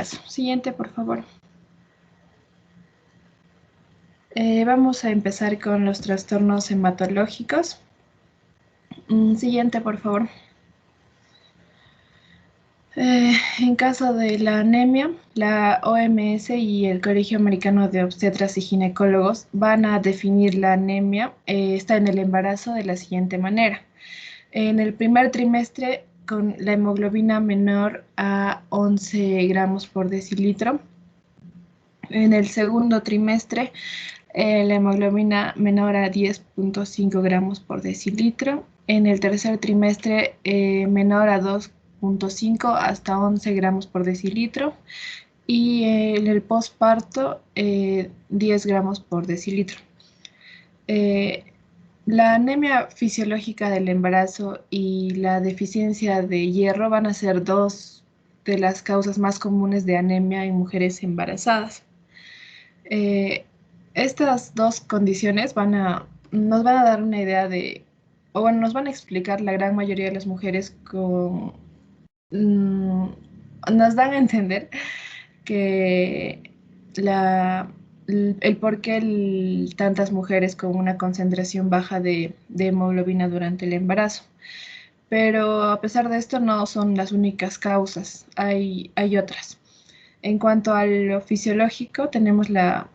caso. Siguiente, por favor. Vamos a empezar con los trastornos hematológicos. Siguiente, por favor. En caso de la anemia, la OMS y el Colegio Americano de Obstetras y Ginecólogos van a definir la anemia, está en el embarazo de la siguiente manera. En el primer trimestre, con la hemoglobina menor a 11 gramos por decilitro. En el segundo trimestre, la hemoglobina menor a 10.5 gramos por decilitro. En el tercer trimestre, menor a 2.5 hasta 11 gramos por decilitro. Y en el posparto, 10 gramos por decilitro. La anemia fisiológica del embarazo y la deficiencia de hierro van a ser dos de las causas más comunes de anemia en mujeres embarazadas. Estas dos condiciones nos van a dar una idea de, o bueno, nos van a explicar la gran mayoría de las mujeres nos dan a entender que el por qué tantas mujeres con una concentración baja de hemoglobina durante el embarazo. Pero a pesar de esto no son las únicas causas, hay otras. En cuanto a lo fisiológico, tenemos la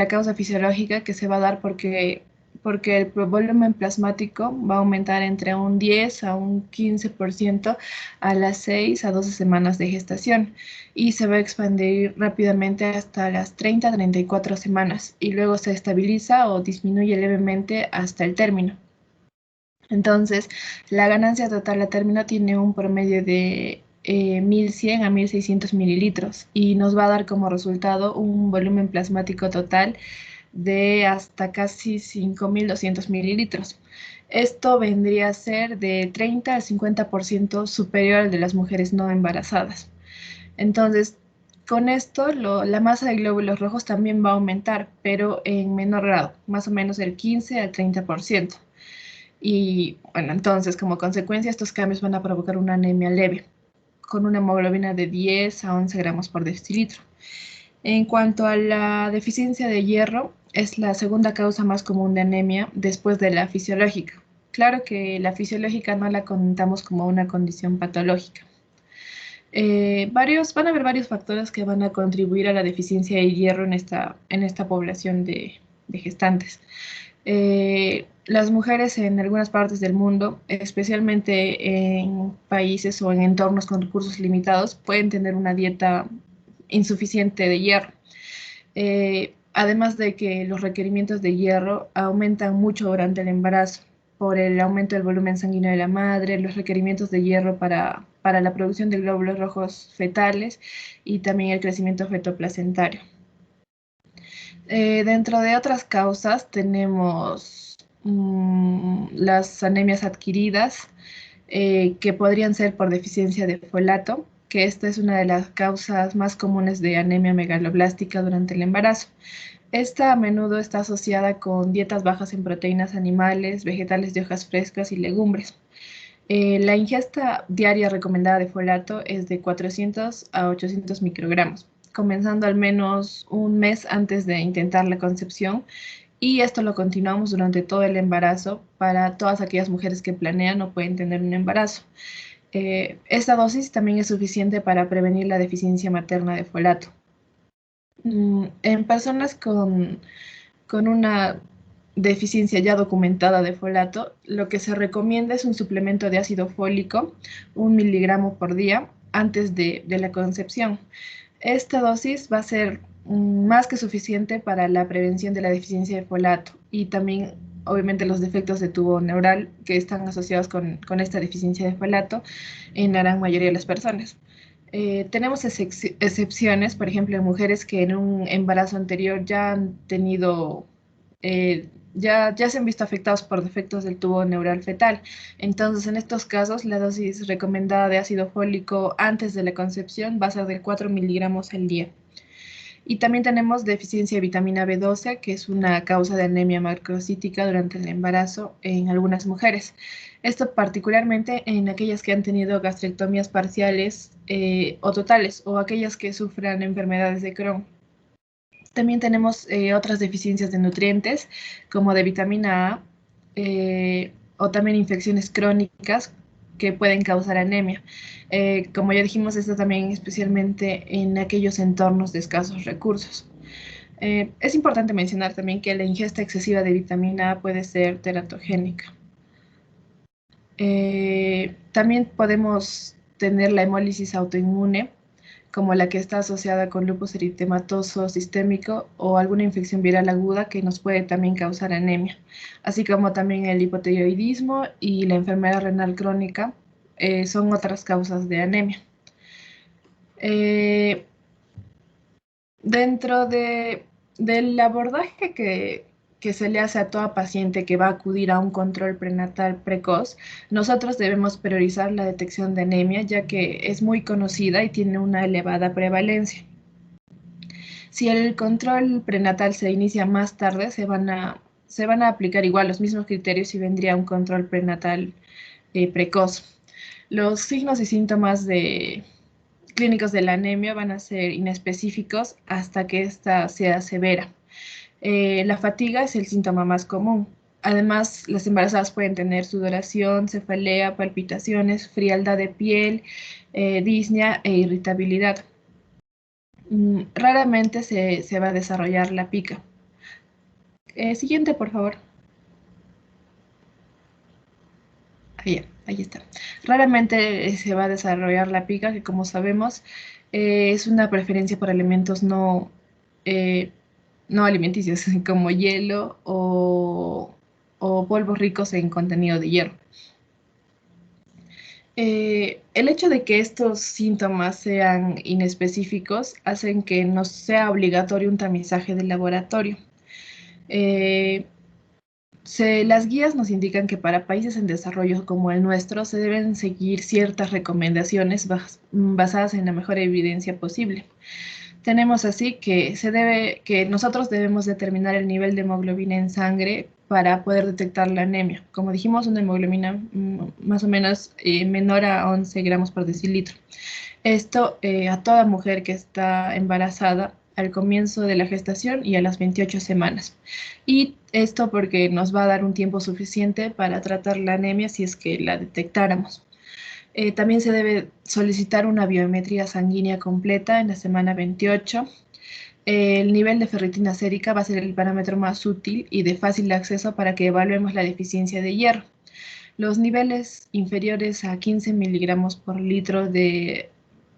causa fisiológica que se va a dar porque el volumen plasmático va a aumentar entre un 10 a un 15% a las 6 a 12 semanas de gestación y se va a expandir rápidamente hasta las 30 a 34 semanas y luego se estabiliza o disminuye levemente hasta el término. Entonces, la ganancia total a término tiene un promedio de 1100 a 1600 mililitros y nos va a dar como resultado un volumen plasmático total de hasta casi 5200 mililitros. Esto vendría a ser de 30 al 50% superior al de las mujeres no embarazadas. Entonces, con esto, la masa de glóbulos rojos también va a aumentar, pero en menor grado, más o menos el 15 al 30%. Y bueno, entonces como consecuencia estos cambios van a provocar una anemia leve, con una hemoglobina de 10 a 11 gramos por decilitro. En cuanto a la deficiencia de hierro, es la segunda causa más común de anemia después de la fisiológica. Claro que la fisiológica no la contamos como una condición patológica. Van a haber varios factores que van a contribuir a la deficiencia de hierro en esta población de gestantes. Las mujeres en algunas partes del mundo, especialmente en países o en entornos con recursos limitados, pueden tener una dieta insuficiente de hierro. Además de que los requerimientos de hierro aumentan mucho durante el embarazo por el aumento del volumen sanguíneo de la madre, los requerimientos de hierro para la producción de glóbulos rojos fetales y también el crecimiento fetoplacentario. Dentro de otras causas tenemos las anemias adquiridas, que podrían ser por deficiencia de folato, que esta es una de las causas más comunes de anemia megaloblástica durante el embarazo. Esta a menudo está asociada con dietas bajas en proteínas animales, vegetales de hojas frescas y legumbres. La ingesta diaria recomendada de folato es de 400 a 800 microgramos, comenzando al menos un mes antes de intentar la concepción, y esto lo continuamos durante todo el embarazo para todas aquellas mujeres que planean o pueden tener un embarazo. Esta dosis también es suficiente para prevenir la deficiencia materna de folato. En personas con una deficiencia ya documentada de folato, lo que se recomienda es un suplemento de ácido fólico, 1 miligramo por día, antes de la concepción. Esta dosis va a ser más que suficiente para la prevención de la deficiencia de folato y también, obviamente, los defectos de tubo neural que están asociados con esta deficiencia de folato en la gran mayoría de las personas. Tenemos excepciones, por ejemplo, en mujeres que en un embarazo anterior ya han tenido, ya se han visto afectados por defectos del tubo neural fetal. Entonces, en estos casos, la dosis recomendada de ácido fólico antes de la concepción va a ser de 4 miligramos al día. Y también tenemos deficiencia de vitamina B12, que es una causa de anemia macrocítica durante el embarazo en algunas mujeres. Esto particularmente en aquellas que han tenido gastrectomías parciales o totales, o aquellas que sufran enfermedades de Crohn. También tenemos otras deficiencias de nutrientes, como de vitamina A, o también infecciones crónicas que pueden causar anemia. Como ya dijimos, esto también especialmente en aquellos entornos de escasos recursos. Es importante mencionar también que la ingesta excesiva de vitamina A puede ser teratogénica. También podemos tener la hemólisis autoinmune, como la que está asociada con lupus eritematoso sistémico o alguna infección viral aguda que nos puede también causar anemia, así como también el hipotiroidismo y la enfermedad renal crónica son otras causas de anemia. Eh, Dentro del abordaje que se le hace a toda paciente que va a acudir a un control prenatal precoz, nosotros debemos priorizar la detección de anemia, ya que es muy conocida y tiene una elevada prevalencia. Si el control prenatal se inicia más tarde, se van a aplicar igual los mismos criterios y vendría un control prenatal precoz. Los signos y síntomas clínicos de la anemia van a ser inespecíficos hasta que ésta sea severa. La fatiga es el síntoma más común. Además, las embarazadas pueden tener sudoración, cefalea, palpitaciones, frialdad de piel, disnea e irritabilidad. Raramente se va a desarrollar la pica. Siguiente, por favor. Ahí está. Raramente se va a desarrollar la pica, que como sabemos es una preferencia por alimentos eh, no alimenticios, como hielo o polvos ricos en contenido de hierro. El hecho de que estos síntomas sean inespecíficos hacen que no sea obligatorio un tamizaje de laboratorio. Eh, las guías nos indican que para países en desarrollo como el nuestro se deben seguir ciertas recomendaciones basadas en la mejor evidencia posible. Tenemos así que nosotros debemos determinar el nivel de hemoglobina en sangre para poder detectar la anemia. Como dijimos, una hemoglobina más o menos menor a 11 gramos por decilitro. Esto a toda mujer que está embarazada al comienzo de la gestación y a las 28 semanas. Y esto porque nos va a dar un tiempo suficiente para tratar la anemia si es que la detectáramos. También se debe solicitar una biometría sanguínea completa en la semana 28. El nivel de ferritina sérica va a ser el parámetro más útil y de fácil acceso para que evaluemos la deficiencia de hierro. Los niveles inferiores a 15 miligramos por litro de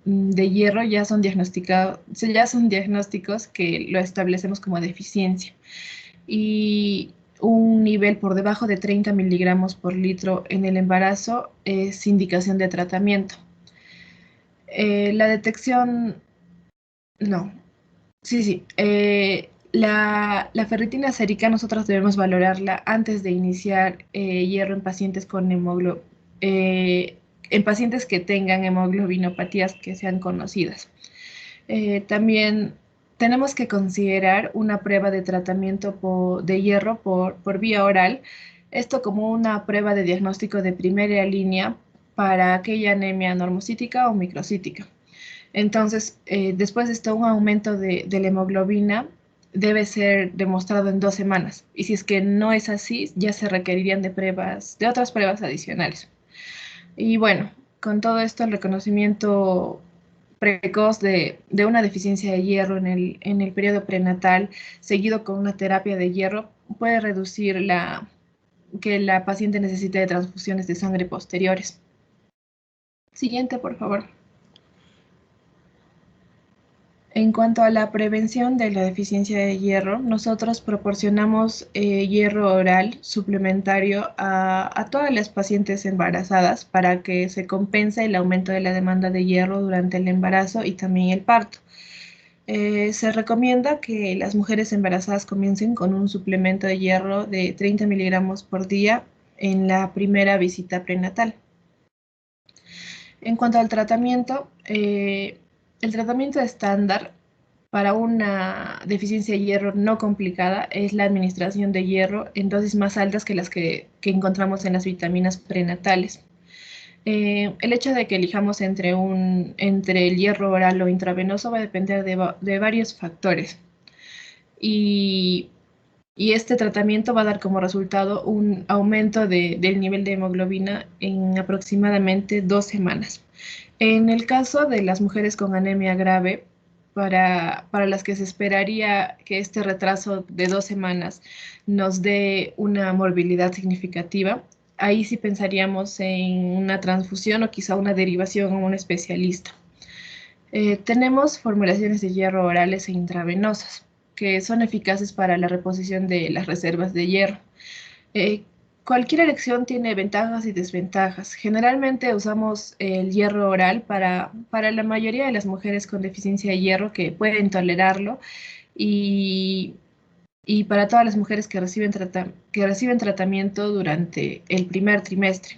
hierro ya son diagnósticos que lo establecemos como deficiencia. Y un nivel por debajo de 30 miligramos por litro en el embarazo es indicación de tratamiento. La detección, no, sí. La ferritina sérica nosotros debemos valorarla antes de iniciar hierro en pacientes con en pacientes que tengan hemoglobinopatías que sean conocidas. También tenemos que considerar una prueba de tratamiento de hierro por vía oral, esto como una prueba de diagnóstico de primera línea para aquella anemia normocítica o microcítica. Entonces, después de esto, un aumento de la hemoglobina debe ser demostrado en 2 semanas. Y si es que no es así, ya se requerirían de otras pruebas adicionales. Y bueno, con todo esto, el reconocimiento precoz de una deficiencia de hierro en el periodo prenatal, seguido con una terapia de hierro, puede reducir que la paciente necesite de transfusiones de sangre posteriores. Siguiente, por favor. En cuanto a la prevención de la deficiencia de hierro, nosotros proporcionamos hierro oral suplementario a todas las pacientes embarazadas para que se compense el aumento de la demanda de hierro durante el embarazo y también el parto. Se recomienda que las mujeres embarazadas comiencen con un suplemento de hierro de 30 miligramos por día en la primera visita prenatal. En cuanto al tratamiento, el tratamiento estándar para una deficiencia de hierro no complicada es la administración de hierro en dosis más altas que las que encontramos en las vitaminas prenatales. El hecho de que elijamos entre el hierro oral o intravenoso va a depender de varios factores. Y, y este tratamiento va a dar como resultado un aumento del nivel de hemoglobina en aproximadamente 2 semanas. En el caso de las mujeres con anemia grave, para las que se esperaría que este retraso de 2 semanas nos dé una morbilidad significativa, ahí sí pensaríamos en una transfusión o quizá una derivación a un especialista. Tenemos formulaciones de hierro orales e intravenosas, que son eficaces para la reposición de las reservas de hierro. Eh, Cualquier elección tiene ventajas y desventajas. Generalmente usamos el hierro oral para la mayoría de las mujeres con deficiencia de hierro que pueden tolerarlo y, y para todas las mujeres que reciben tratamiento durante el primer trimestre.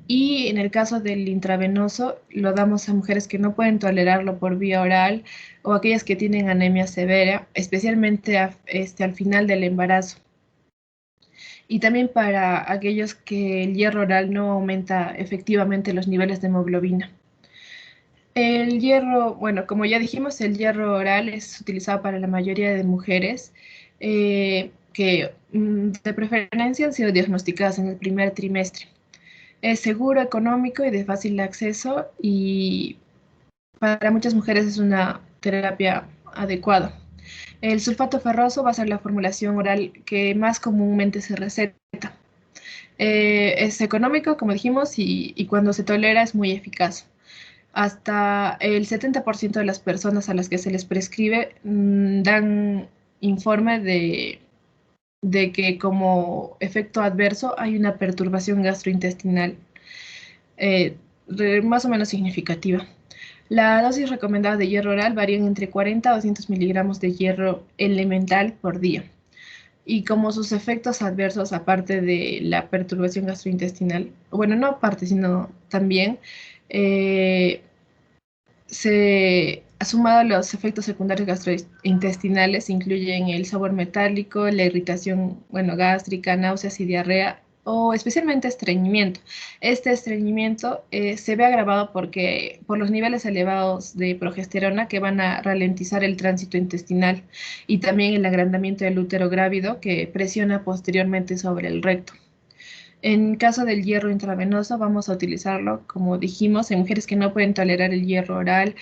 Y en el caso del intravenoso, lo damos a mujeres que no pueden tolerarlo por vía oral o aquellas que tienen anemia severa, especialmente al final del embarazo. Y también para aquellos que el hierro oral no aumenta efectivamente los niveles de hemoglobina. El hierro, bueno, como ya dijimos, el hierro oral es utilizado para la mayoría de mujeres que de preferencia han sido diagnosticadas en el primer trimestre. Es seguro, económico y de fácil acceso y para muchas mujeres es una terapia adecuada. El sulfato ferroso va a ser la formulación oral que más comúnmente se receta. Es económico, como dijimos, y cuando se tolera es muy eficaz. Hasta el 70% de las personas a las que se les prescribe dan informe de que como efecto adverso hay una perturbación gastrointestinal eh, más o menos significativa. La dosis recomendada de hierro oral varía entre 40 a 200 miligramos de hierro elemental por día. Y como sus efectos adversos, aparte de la perturbación gastrointestinal, bueno, no aparte, sino también, eh, se ha sumado los efectos secundarios gastrointestinales, incluyen el sabor metálico, la irritación, bueno, gástrica, náuseas y diarrea, o especialmente estreñimiento. Este estreñimiento se ve agravado por los niveles elevados de progesterona que van a ralentizar el tránsito intestinal y también el agrandamiento del útero grávido que presiona posteriormente sobre el recto. En caso del hierro intravenoso, vamos a utilizarlo, como dijimos, en mujeres que no pueden tolerar el hierro oral,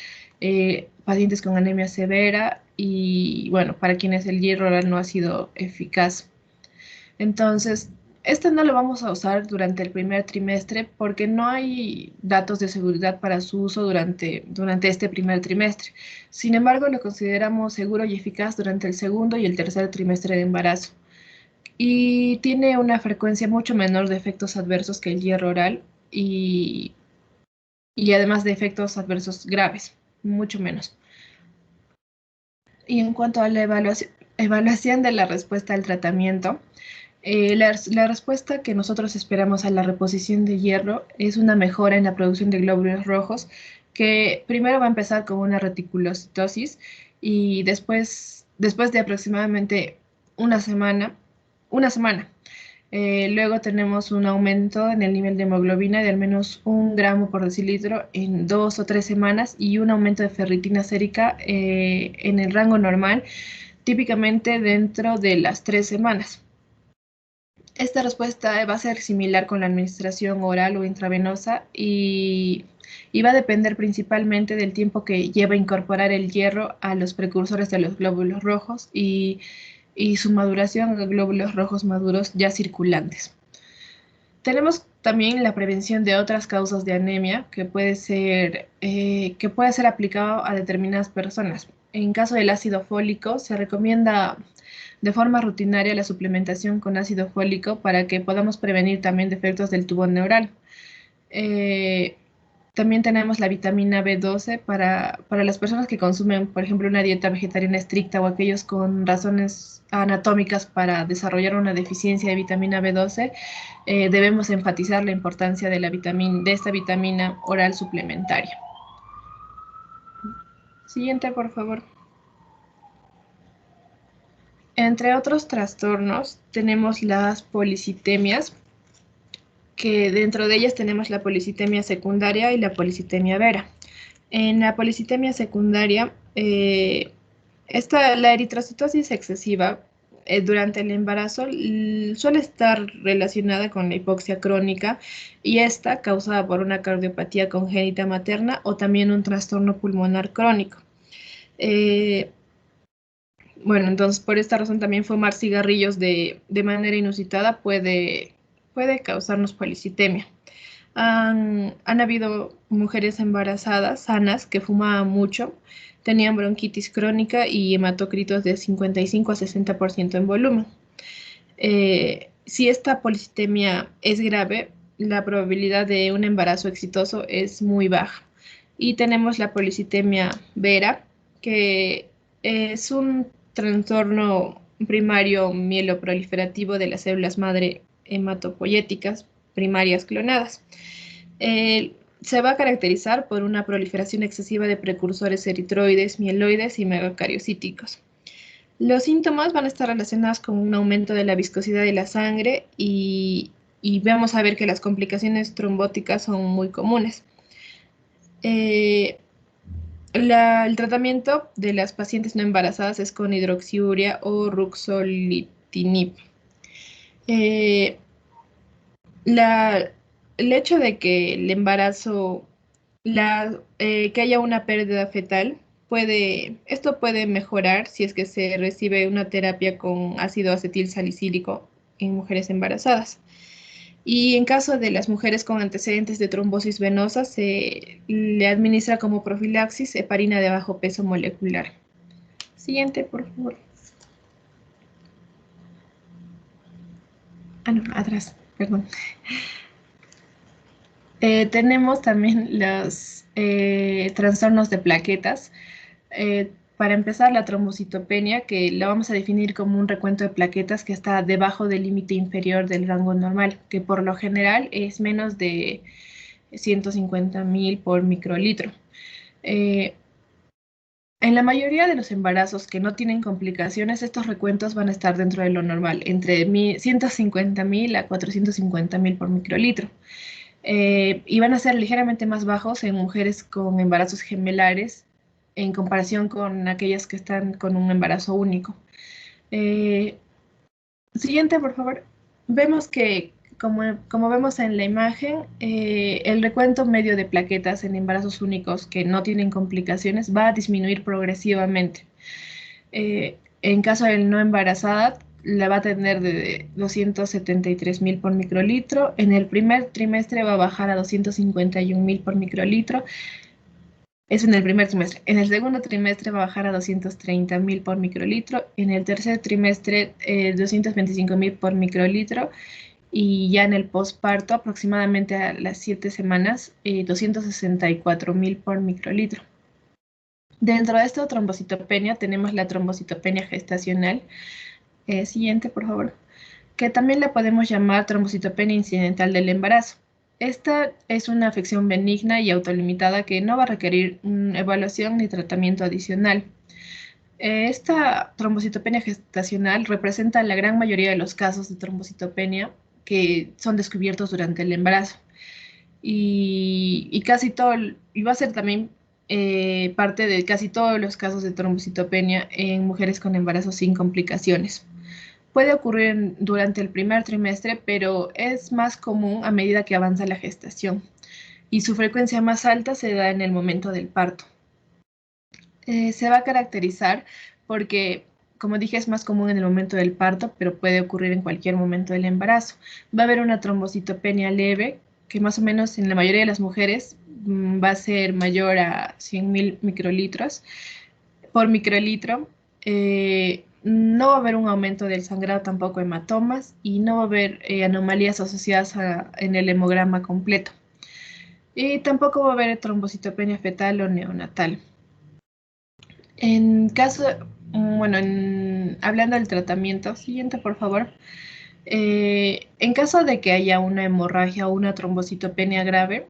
pacientes con anemia severa y, bueno, para quienes el hierro oral no ha sido eficaz. Entonces, este no lo vamos a usar durante el primer trimestre porque no hay datos de seguridad para su uso durante este primer trimestre. Sin embargo, lo consideramos seguro y eficaz durante el segundo y el tercer trimestre de embarazo y tiene una frecuencia mucho menor de efectos adversos que el hierro oral y, y además de efectos adversos graves, mucho menos. Y en cuanto a la evaluación de la respuesta al tratamiento, la respuesta que nosotros esperamos a la reposición de hierro es una mejora en la producción de glóbulos rojos, que primero va a empezar con una reticulocitosis y después de aproximadamente una semana, una semana. Luego tenemos un aumento en el nivel de hemoglobina de al menos 1 gramo por decilitro en 2 o 3 semanas y un aumento de ferritina sérica en el rango normal, típicamente dentro de las 3 semanas. Esta respuesta va a ser similar con la administración oral o intravenosa y va a depender principalmente del tiempo que lleva a incorporar el hierro a los precursores de los glóbulos rojos y su maduración a glóbulos rojos maduros ya circulantes. Tenemos también la prevención de otras causas de anemia que puede ser aplicado a determinadas personas. En caso del ácido fólico, se recomienda de forma rutinaria la suplementación con ácido fólico para que podamos prevenir también defectos del tubo neural. Eh, También tenemos la vitamina B12 para las personas que consumen, por ejemplo, una dieta vegetariana estricta o aquellos con razones anatómicas para desarrollar una deficiencia de vitamina B12. Debemos enfatizar la importancia de esta vitamina oral suplementaria. Siguiente, por favor. Entre otros trastornos tenemos las policitemias, que dentro de ellas tenemos la policitemia secundaria y la policitemia vera. En la policitemia secundaria, la eritrocitosis excesiva durante el embarazo suele estar relacionada con la hipoxia crónica y esta causada por una cardiopatía congénita materna o también un trastorno pulmonar crónico. Eh, bueno, entonces por esta razón también fumar cigarrillos de manera inusitada puede causarnos policitemia. Han habido mujeres embarazadas sanas que fumaban mucho, tenían bronquitis crónica y hematocritos de 55 a 60% en volumen. Si esta policitemia es grave, la probabilidad de un embarazo exitoso es muy baja. Y tenemos la policitemia vera, que es un trastorno primario mieloproliferativo de las células madre hematopoyéticas primarias clonadas. Se va a caracterizar por una proliferación excesiva de precursores eritroides, mieloides y megacariocíticos. Los síntomas van a estar relacionados con un aumento de la viscosidad de la sangre y vamos a ver que las complicaciones trombóticas son muy comunes. El tratamiento de las pacientes no embarazadas es con hidroxiurea o ruxolitinib. Eh, el hecho de que el embarazo, que haya una pérdida fetal, esto puede mejorar si es que se recibe una terapia con ácido acetil salicílico en mujeres embarazadas. Y en caso de las mujeres con antecedentes de trombosis venosa, se le administra como profilaxis heparina de bajo peso molecular. Siguiente, por favor. Ah, no, atrás, perdón. Tenemos también los trastornos de plaquetas. Para empezar, la trombocitopenia, que la vamos a definir como un recuento de plaquetas que está debajo del límite inferior del rango normal, que por lo general es menos de 150.000 por microlitro. En la mayoría de los embarazos que no tienen complicaciones, estos recuentos van a estar dentro de lo normal, entre 150.000 a 450.000 por microlitro. Y van a ser ligeramente más bajos en mujeres con embarazos gemelares en comparación con aquellas que están con un embarazo único. Siguiente, por favor. Vemos que, como vemos en la imagen, el recuento medio de plaquetas en embarazos únicos que no tienen complicaciones va a disminuir progresivamente. En caso de no embarazada, la va a tener de 273.000 por microlitro. En el primer trimestre va a bajar a 251.000 por microlitro. Eso en el primer trimestre. En el segundo trimestre va a bajar a 230.000 por microlitro. En el tercer trimestre, 225.000 por microlitro. Y ya en el posparto, aproximadamente a las 7 semanas, 264.000 por microlitro. Dentro de esta trombocitopenia tenemos la trombocitopenia gestacional. Siguiente, por favor. Que también la podemos llamar trombocitopenia incidental del embarazo. Esta es una afección benigna y autolimitada que no va a requerir evaluación ni tratamiento adicional. Esta trombocitopenia gestacional representa la gran mayoría de los casos de trombocitopenia que son descubiertos durante el embarazo. Y casi todo, y va a ser también parte de casi todos los casos de trombocitopenia en mujeres con embarazo sin complicaciones. Puede ocurrir durante el primer trimestre, pero es más común a medida que avanza la gestación y su frecuencia más alta se da en el momento del parto. Se va a caracterizar porque, como dije, es más común en el momento del parto, pero puede ocurrir en cualquier momento del embarazo. Va a haber una trombocitopenia leve, que más o menos en la mayoría de las mujeres va a ser mayor a 100.000 microlitros por microlitro. No va a haber un aumento del sangrado, tampoco hematomas, y no va a haber anomalías asociadas en el hemograma completo. Y tampoco va a haber trombocitopenia fetal o neonatal. En caso, bueno, hablando del tratamiento, siguiente por favor. En caso de que haya una hemorragia o una trombocitopenia grave,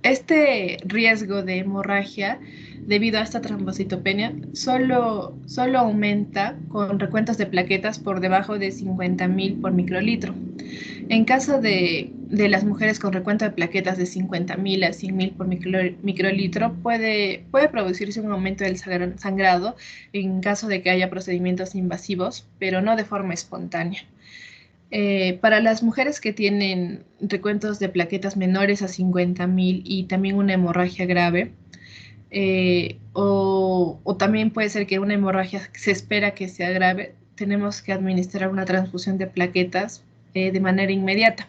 este riesgo de hemorragia debido a esta trombocitopenia, solo aumenta con recuentos de plaquetas por debajo de 50.000 por microlitro. En caso de las mujeres con recuento de plaquetas de 50.000 a 100.000 por microlitro, puede producirse un aumento del sangrado en caso de que haya procedimientos invasivos, pero no de forma espontánea. Para las mujeres que tienen recuentos de plaquetas menores a 50.000 y también una hemorragia grave, o también puede ser que una hemorragia se espera que sea grave, tenemos que administrar una transfusión de plaquetas de manera inmediata.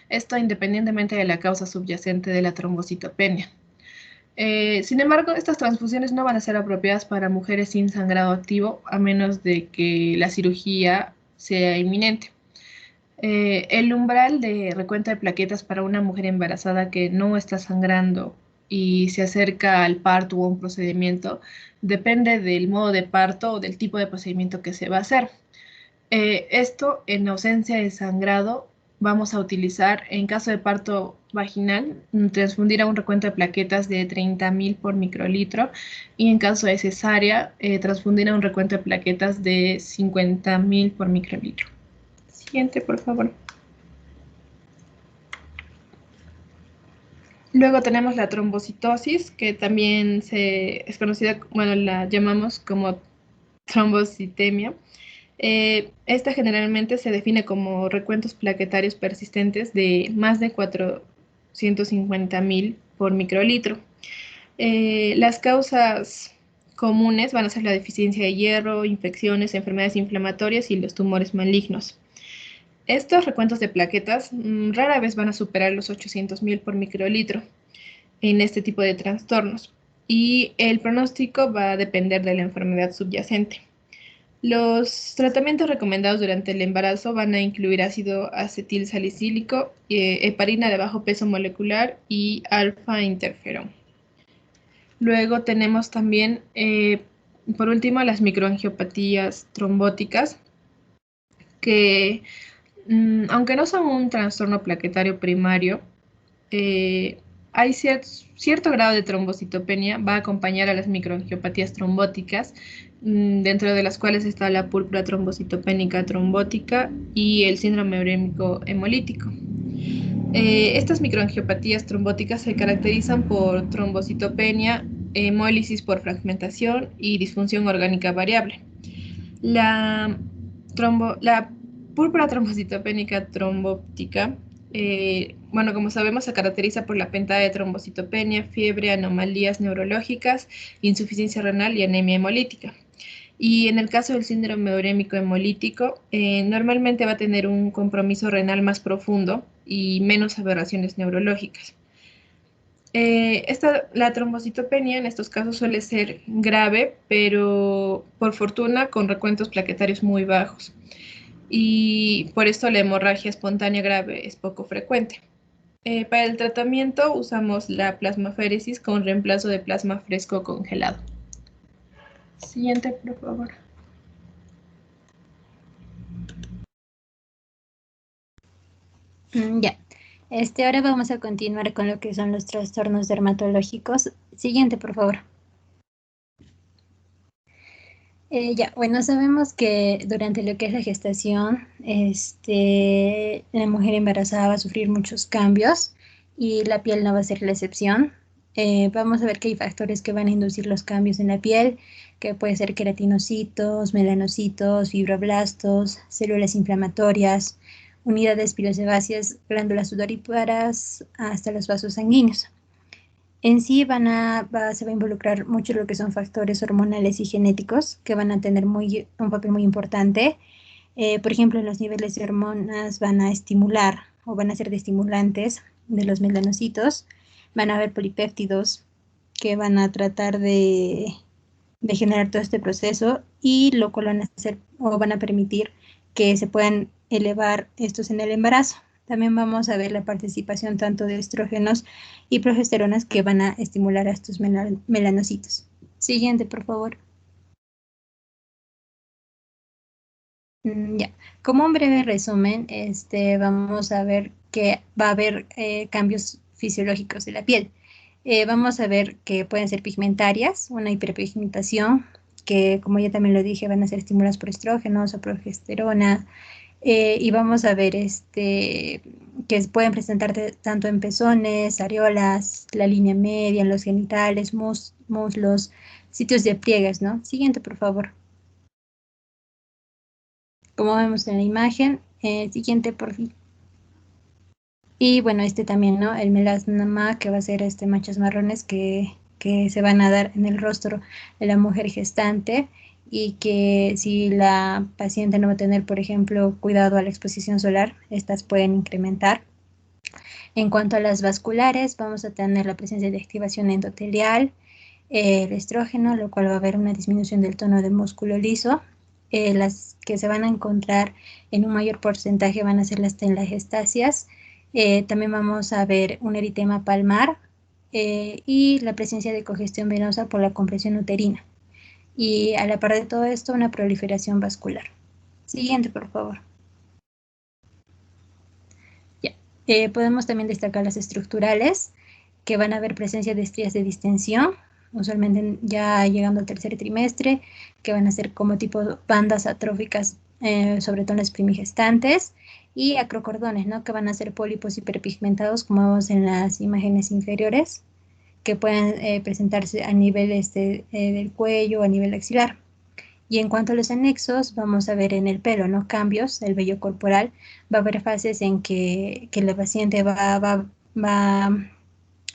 Esto independientemente de la causa subyacente de la trombocitopenia. Sin embargo, estas transfusiones no van a ser apropiadas para mujeres sin sangrado activo a menos de que la cirugía sea inminente. El umbral de recuento de plaquetas para una mujer embarazada que no está sangrando y se acerca al parto o a un procedimiento depende del modo de parto o del tipo de procedimiento que se va a hacer. Esto, en ausencia de sangrado, vamos a utilizar, en caso de parto vaginal, transfundir a un recuento de plaquetas de 30.000 por microlitro y en caso de cesárea, transfundir a un recuento de plaquetas de 50.000 por microlitro. Siguiente, por favor. Luego tenemos la trombocitosis, que también es conocida, bueno, la llamamos como trombocitemia. Esta generalmente se define como recuentos plaquetarios persistentes de más de 450.000 por microlitro. Las causas comunes van a ser la deficiencia de hierro, infecciones, enfermedades inflamatorias y los tumores malignos. Estos recuentos de plaquetas rara vez van a superar los 800.000 por microlitro en este tipo de trastornos y el pronóstico va a depender de la enfermedad subyacente. Los tratamientos recomendados durante el embarazo van a incluir ácido acetil salicílico, heparina de bajo peso molecular y alfa-interferón. Luego tenemos también, por último, las microangiopatías trombóticas, que aunque no son un trastorno plaquetario primario, hay cierto grado de trombocitopenia, va a acompañar a las microangiopatías trombóticas, dentro de las cuales está la púrpura trombocitopénica trombótica y el síndrome urémico hemolítico. Estas microangiopatías trombóticas se caracterizan por trombocitopenia, hemólisis por fragmentación y disfunción orgánica variable. La púrpura trombocitopénica trombótica, bueno, como sabemos, se caracteriza por la pentada de trombocitopenia, fiebre, anomalías neurológicas, insuficiencia renal y anemia hemolítica. Y en el caso del síndrome urémico hemolítico, normalmente va a tener un compromiso renal más profundo y menos aberraciones neurológicas. La trombocitopenia en estos casos suele ser grave, pero por fortuna con recuentos plaquetarios muy bajos. Y por esto la hemorragia espontánea grave es poco frecuente. Para el tratamiento usamos la plasmaféresis con reemplazo de plasma fresco congelado. Siguiente, por favor. Ya. Ahora vamos a continuar con lo que son los trastornos dermatológicos. Siguiente, por favor. Bueno, sabemos que durante lo que es la gestación, la mujer embarazada va a sufrir muchos cambios y la piel no va a ser la excepción. Vamos a ver que hay factores que van a inducir los cambios en la piel, que puede ser queratinocitos, melanocitos, fibroblastos, células inflamatorias, unidades pilosebáceas, glándulas sudoríparas, hasta los vasos sanguíneos. En sí se va a involucrar mucho lo que son factores hormonales y genéticos que van a tener un papel muy importante. Por ejemplo, los niveles de hormonas van a estimular o van a ser de estimulantes de los melanocitos. Van a haber polipéptidos que van a tratar de generar todo este proceso y lo cual van a hacer o van a permitir que se puedan elevar estos en el embarazo. También vamos a ver la participación tanto de estrógenos y progesteronas que van a estimular a estos melanocitos. Siguiente, por favor. Ya, como un breve resumen, vamos a ver que va a haber cambios fisiológicos de la piel. Vamos a ver que pueden ser pigmentarias, una hiperpigmentación, que como ya también lo dije, van a ser estimuladas por estrógenos o progesterona, y vamos a ver que pueden presentarse tanto en pezones, areolas, la línea media, en los genitales, muslos, sitios de pliegues, ¿no? Siguiente, por favor. Como vemos en la imagen, siguiente, por fin. Y bueno, también, ¿no? El melasma, que va a ser manchas marrones que se van a dar en el rostro de la mujer gestante, y que si la paciente no va a tener, por ejemplo, cuidado a la exposición solar, estas pueden incrementar. En cuanto a las vasculares, vamos a tener la presencia de activación endotelial, el estrógeno, lo cual va a haber una disminución del tono de músculo liso. Las que se van a encontrar en un mayor porcentaje van a ser las telangiectasias. También vamos a ver un eritema palmar, y la presencia de congestión venosa por la compresión uterina. Y a la par de todo esto, una proliferación vascular. Siguiente, por favor. Ya. Podemos también destacar las estructurales, que van a haber presencia de estrías de distensión, usualmente ya llegando al tercer trimestre, que van a ser como tipo bandas atróficas, sobre todo en las primigestantes, y acrocordones, ¿no? Que van a ser pólipos hiperpigmentados, como vemos en las imágenes inferiores, que pueden presentarse a nivel del cuello, a nivel axilar. Y en cuanto a los anexos, vamos a ver en el pelo, ¿no? Cambios, el vello corporal. Va a haber fases en que la paciente va a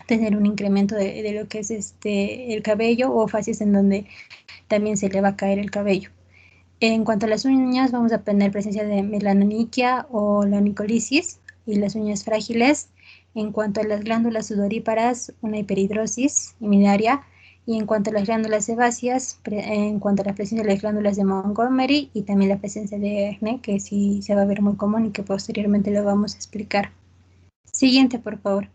tener un incremento de lo que es el cabello, o fases en donde también se le va a caer el cabello. En cuanto a las uñas, vamos a tener presencia de melanoniquia o la nicolisis y las uñas frágiles. En cuanto a las glándulas sudoríparas, una hiperhidrosis imidaria. Y en cuanto a las glándulas sebáceas, en cuanto a la presencia de las glándulas de Montgomery, y también la presencia de acné, que sí se va a ver muy común y que posteriormente lo vamos a explicar. Siguiente, por favor.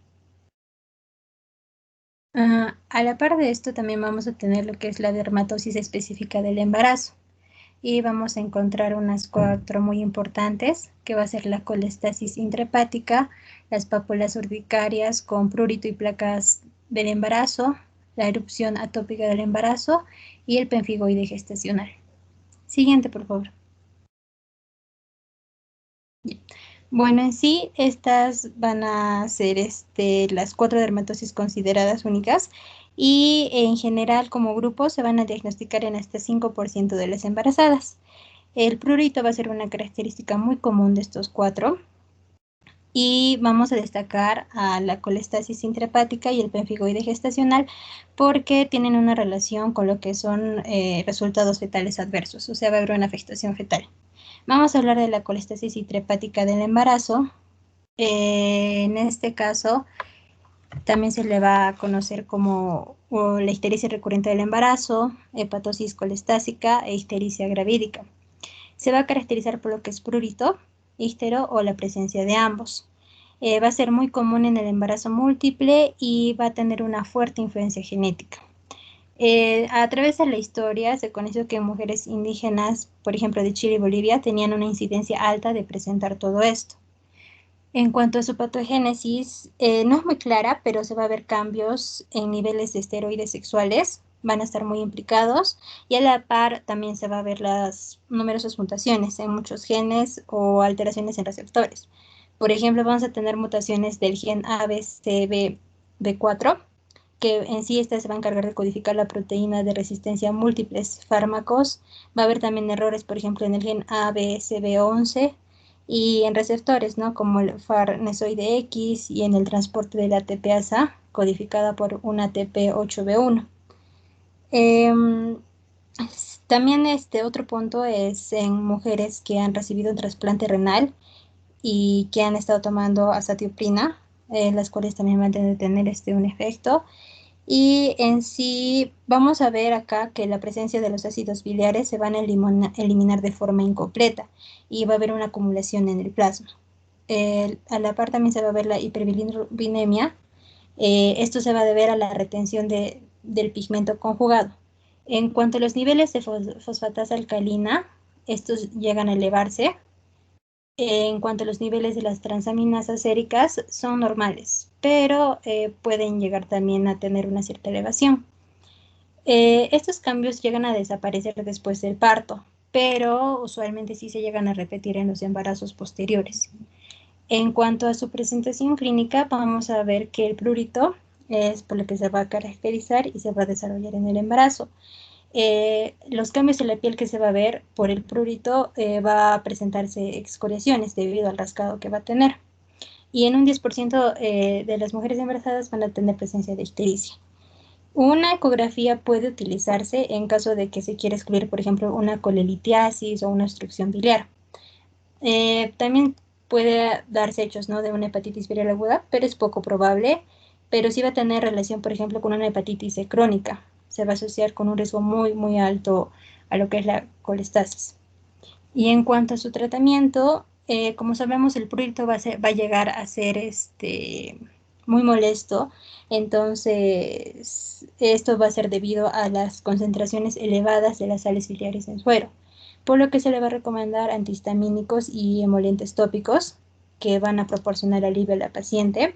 A la par de esto, también vamos a tener lo que es la dermatosis específica del embarazo. Y vamos a encontrar unas cuatro muy importantes, que va a ser la colestasis intrahepática, las pápulas urticarias con prurito y placas del embarazo, la erupción atópica del embarazo y el pemfigoide gestacional. Siguiente, por favor. Bueno, en sí, estas van a ser las cuatro dermatosis consideradas únicas, y en general como grupo se van a diagnosticar en hasta 5% de las embarazadas. El prurito va a ser una característica muy común de estos cuatro, y vamos a destacar a la colestasis intrahepática y el pemfigoide gestacional porque tienen una relación con lo que son resultados fetales adversos, o sea, va a haber una afectación fetal. Vamos a hablar de la colestasis intrahepática del embarazo. En este caso, también se le va a conocer como la ictericia recurrente del embarazo, hepatosis colestásica e ictericia gravídica. Se va a caracterizar por lo que es prurito, ístero o la presencia de ambos. Va a ser muy común en el embarazo múltiple y va a tener una fuerte influencia genética. A través de la historia se conoció que mujeres indígenas, por ejemplo de Chile y Bolivia, tenían una incidencia alta de presentar todo esto. En cuanto a su patogénesis, no es muy clara, pero se va a ver cambios en niveles de esteroides sexuales, van a estar muy implicados, y a la par también se va a ver las numerosas mutaciones en muchos genes o alteraciones en receptores. Por ejemplo, vamos a tener mutaciones del gen ABCB4, que en sí esta se va a encargar de codificar la proteína de resistencia a múltiples fármacos. Va a haber también errores, por ejemplo, en el gen ABCB11 y en receptores, ¿no? Como el farnesoide X, y en el transporte de la ATPasa, codificada por una ATP8B1. También otro punto es en mujeres que han recibido un trasplante renal y que han estado tomando azatioprina, las cuales también van a tener un efecto. Y en sí vamos a ver acá que la presencia de los ácidos biliares se van a eliminar de forma incompleta y va a haber una acumulación en el plasma. A la par también se va a ver la hiperbilirubinemia. Esto se va a deber a la retención del pigmento conjugado. En cuanto a los niveles de fosfatasa alcalina, estos llegan a elevarse. En cuanto a los niveles de las transaminasas séricas, son normales, pero pueden llegar también a tener una cierta elevación. Estos cambios llegan a desaparecer después del parto, pero usualmente sí se llegan a repetir en los embarazos posteriores. En cuanto a su presentación clínica, vamos a ver que el prurito es por lo que se va a caracterizar y se va a desarrollar en el embarazo. Los cambios en la piel que se va a ver por el prurito va a presentarse excoriaciones debido al rascado que va a tener. Y en un 10% de las mujeres embarazadas van a tener presencia de ictericia. Una ecografía puede utilizarse en caso de que se quiera excluir, por ejemplo, una colelitiasis o una obstrucción biliar. También puede darse hechos, ¿no?, de una hepatitis viral aguda, pero es poco probable, pero sí va a tener relación, por ejemplo, con una hepatitis C crónica. Se va a asociar con un riesgo muy, muy alto a lo que es la colestasis. Y en cuanto a su tratamiento, como sabemos, el prurito va a llegar a ser muy molesto, entonces esto va a ser debido a las concentraciones elevadas de las sales biliares en suero, por lo que se le va a recomendar antihistamínicos y emolientes tópicos que van a proporcionar alivio a la paciente.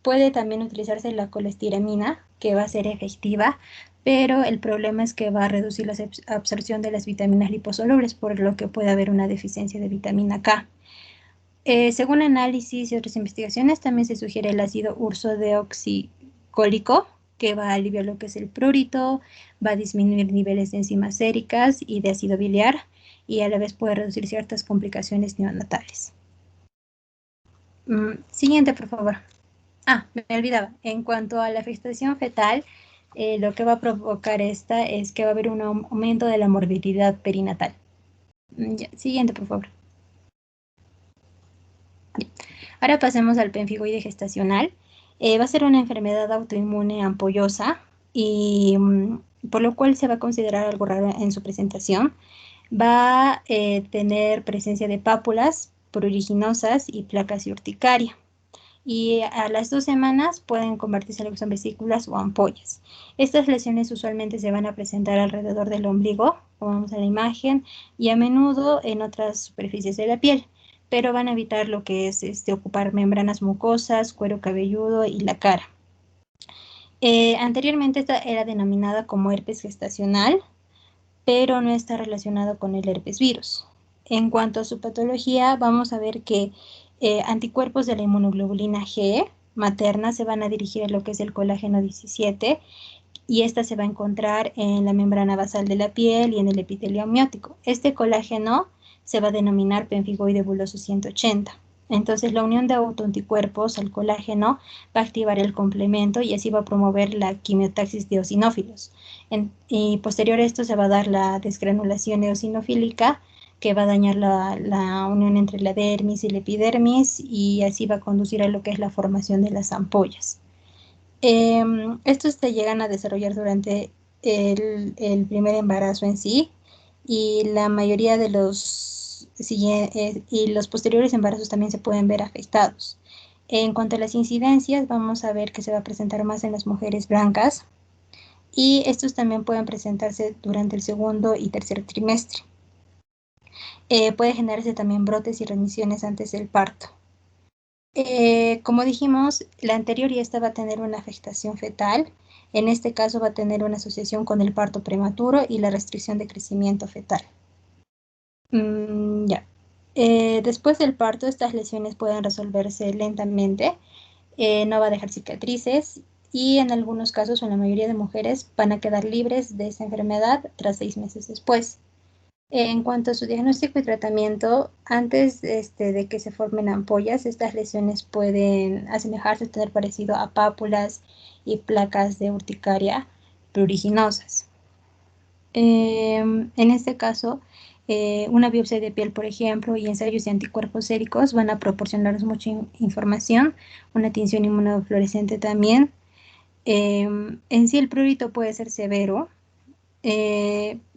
Puede también utilizarse la colestiramina, que va a ser efectiva, pero el problema es que va a reducir la absorción de las vitaminas liposolubles, por lo que puede haber una deficiencia de vitamina K. Según análisis y otras investigaciones, también se sugiere el ácido ursodeoxicólico, que va a aliviar lo que es el prurito, va a disminuir niveles de enzimas séricas y de ácido biliar, y a la vez puede reducir ciertas complicaciones neonatales. Siguiente, por favor. Me olvidaba. En cuanto a la gestación fetal, lo que va a provocar esta es que va a haber un aumento de la morbilidad perinatal. Ya, siguiente, por favor. Ya. Ahora pasemos al pemfigoide gestacional. Va a ser una enfermedad autoinmune ampollosa y por lo cual se va a considerar algo raro en su presentación. Va a tener presencia de pápulas pruriginosas y placas y urticaria. Y a las 2 semanas pueden convertirse en lo que son vesículas o ampollas. Estas lesiones usualmente se van a presentar alrededor del ombligo, como vemos en la imagen, y a menudo en otras superficies de la piel, pero van a evitar lo que es ocupar membranas mucosas, cuero cabelludo y la cara. Anteriormente esta era denominada como herpes gestacional, pero no está relacionado con el herpes virus. En cuanto a su patología, vamos a ver que anticuerpos de la inmunoglobulina G materna se van a dirigir a lo que es el colágeno 17 y esta se va a encontrar en la membrana basal de la piel y en el epitelio amniótico. Este colágeno se va a denominar pemfigoide buloso 180. Entonces, la unión de autoanticuerpos al colágeno va a activar el complemento y así va a promover la quimiotaxis de eosinófilos. Y posterior a esto se va a dar la desgranulación eosinofílica, que va a dañar la unión entre la dermis y la epidermis y así va a conducir a lo que es la formación de las ampollas. Estos se llegan a desarrollar durante el primer embarazo en sí y la mayoría de los y los posteriores embarazos también se pueden ver afectados. En cuanto a las incidencias, vamos a ver que se va a presentar más en las mujeres blancas y estos también pueden presentarse durante el segundo y tercer trimestre. Puede generarse también brotes y remisiones antes del parto. Como dijimos, la anterior y esta va a tener una afectación fetal. En este caso va a tener una asociación con el parto prematuro y la restricción de crecimiento fetal. Ya. Después del parto, estas lesiones pueden resolverse lentamente. No va a dejar cicatrices y en algunos casos, o en la mayoría de mujeres, van a quedar libres de esta enfermedad tras 6 meses después. En cuanto a su diagnóstico y tratamiento, antes de que se formen ampollas, estas lesiones pueden asemejarse, tener parecido a pápulas y placas de urticaria pruriginosas. En este caso, una biopsia de piel, por ejemplo, y ensayos de anticuerpos séricos van a proporcionarnos mucha información, una tinción inmunofluorescente también. En sí el prurito puede ser severo,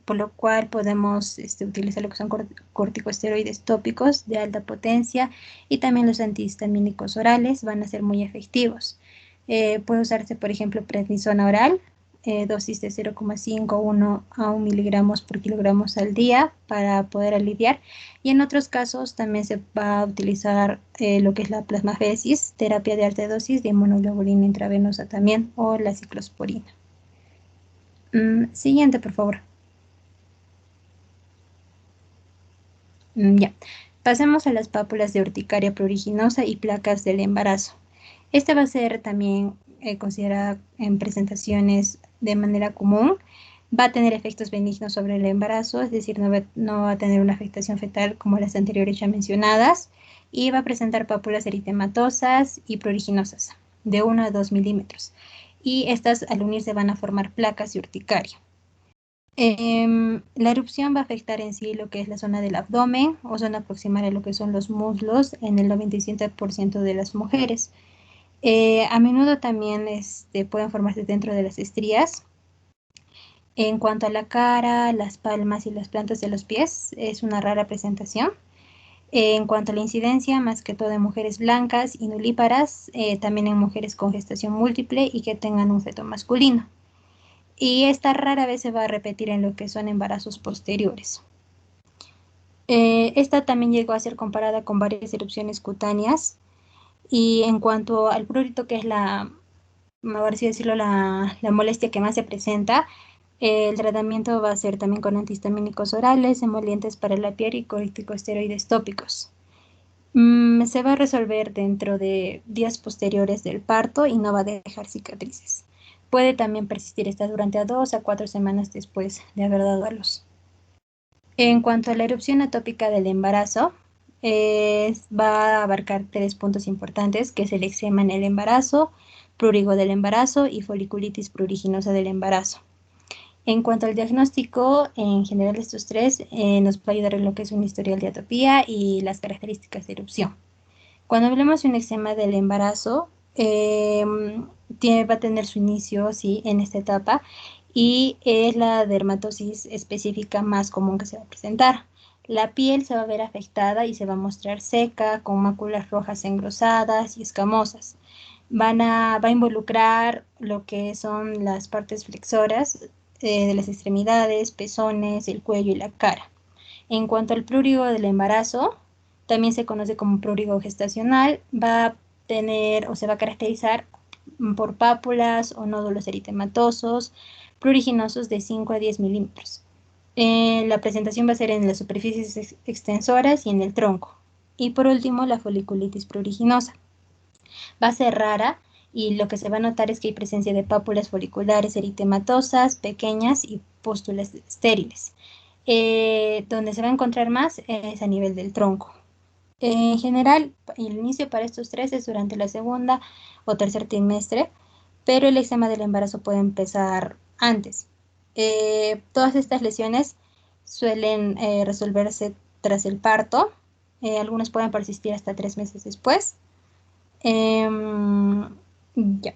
por lo cual podemos utilizar lo que son corticosteroides tópicos de alta potencia y también los antihistamínicos orales van a ser muy efectivos. Puede usarse, por ejemplo, prednisona oral dosis de 0,51 a 1 miligramos por kilogramos al día para poder aliviar. Y en otros casos también se va a utilizar lo que es la plasmaferesis, terapia de alta dosis de inmunoglobulina intravenosa también, o la ciclosporina. Siguiente, por favor. Ya. Pasemos a las pápulas de urticaria pruriginosa y placas del embarazo. Esta va a ser también considerada en presentaciones de manera común. Va a tener efectos benignos sobre el embarazo, es decir, no va a tener una afectación fetal como las anteriores ya mencionadas, y va a presentar pápulas eritematosas y pruriginosas de 1 a 2 milímetros. Y estas al unirse van a formar placas de urticaria. La erupción va a afectar en sí lo que es la zona del abdomen o zona proximal a lo que son los muslos en el 97% de las mujeres. A menudo también pueden formarse dentro de las estrías. En cuanto a la cara, las palmas y las plantas de los pies, es una rara presentación. En cuanto a la incidencia, más que todo en mujeres blancas y nulíparas, también en mujeres con gestación múltiple y que tengan un feto masculino. Y esta rara vez se va a repetir en lo que son embarazos posteriores. Esta también llegó a ser comparada con varias erupciones cutáneas. Y en cuanto al prurito, que es por así decirlo, la molestia que más se presenta, el tratamiento va a ser también con antihistamínicos orales, emolientes para la piel y corticosteroides tópicos. Se va a resolver dentro de días posteriores del parto y no va a dejar cicatrices. Puede también persistir esta durante 2 a 4 semanas después de haber dado a luz. En cuanto a la erupción atópica del embarazo, va a abarcar 3 puntos importantes, que es el eczema en el embarazo, prurigo del embarazo y foliculitis pruriginosa del embarazo. En cuanto al diagnóstico, en general estos 3 nos va a ayudar en lo que es un historial de atopía y las características de erupción. Cuando hablemos de un eczema del embarazo, va a tener su inicio, sí, en esta etapa, y es la dermatosis específica más común que se va a presentar. La piel se va a ver afectada y se va a mostrar seca, con máculas rojas engrosadas y escamosas. Va a involucrar lo que son las partes flexoras de las extremidades, pezones, el cuello y la cara. En cuanto al prurigo del embarazo, también se conoce como prurigo gestacional, va a tener o se va a caracterizar por pápulas o nódulos eritematosos, pruriginosos de 5 a 10 milímetros. La presentación va a ser en las superficies extensoras y en el tronco. Y por último, la foliculitis pruriginosa. Va a ser rara y lo que se va a notar es que hay presencia de pápulas foliculares eritematosas, pequeñas y pústulas estériles. Donde se va a encontrar más es a nivel del tronco. En general, el inicio para estos 3 es durante la segunda o tercer trimestre, pero el eczema del embarazo puede empezar antes. Todas estas lesiones suelen resolverse tras el parto. Algunas pueden persistir hasta 3 meses después. Ya.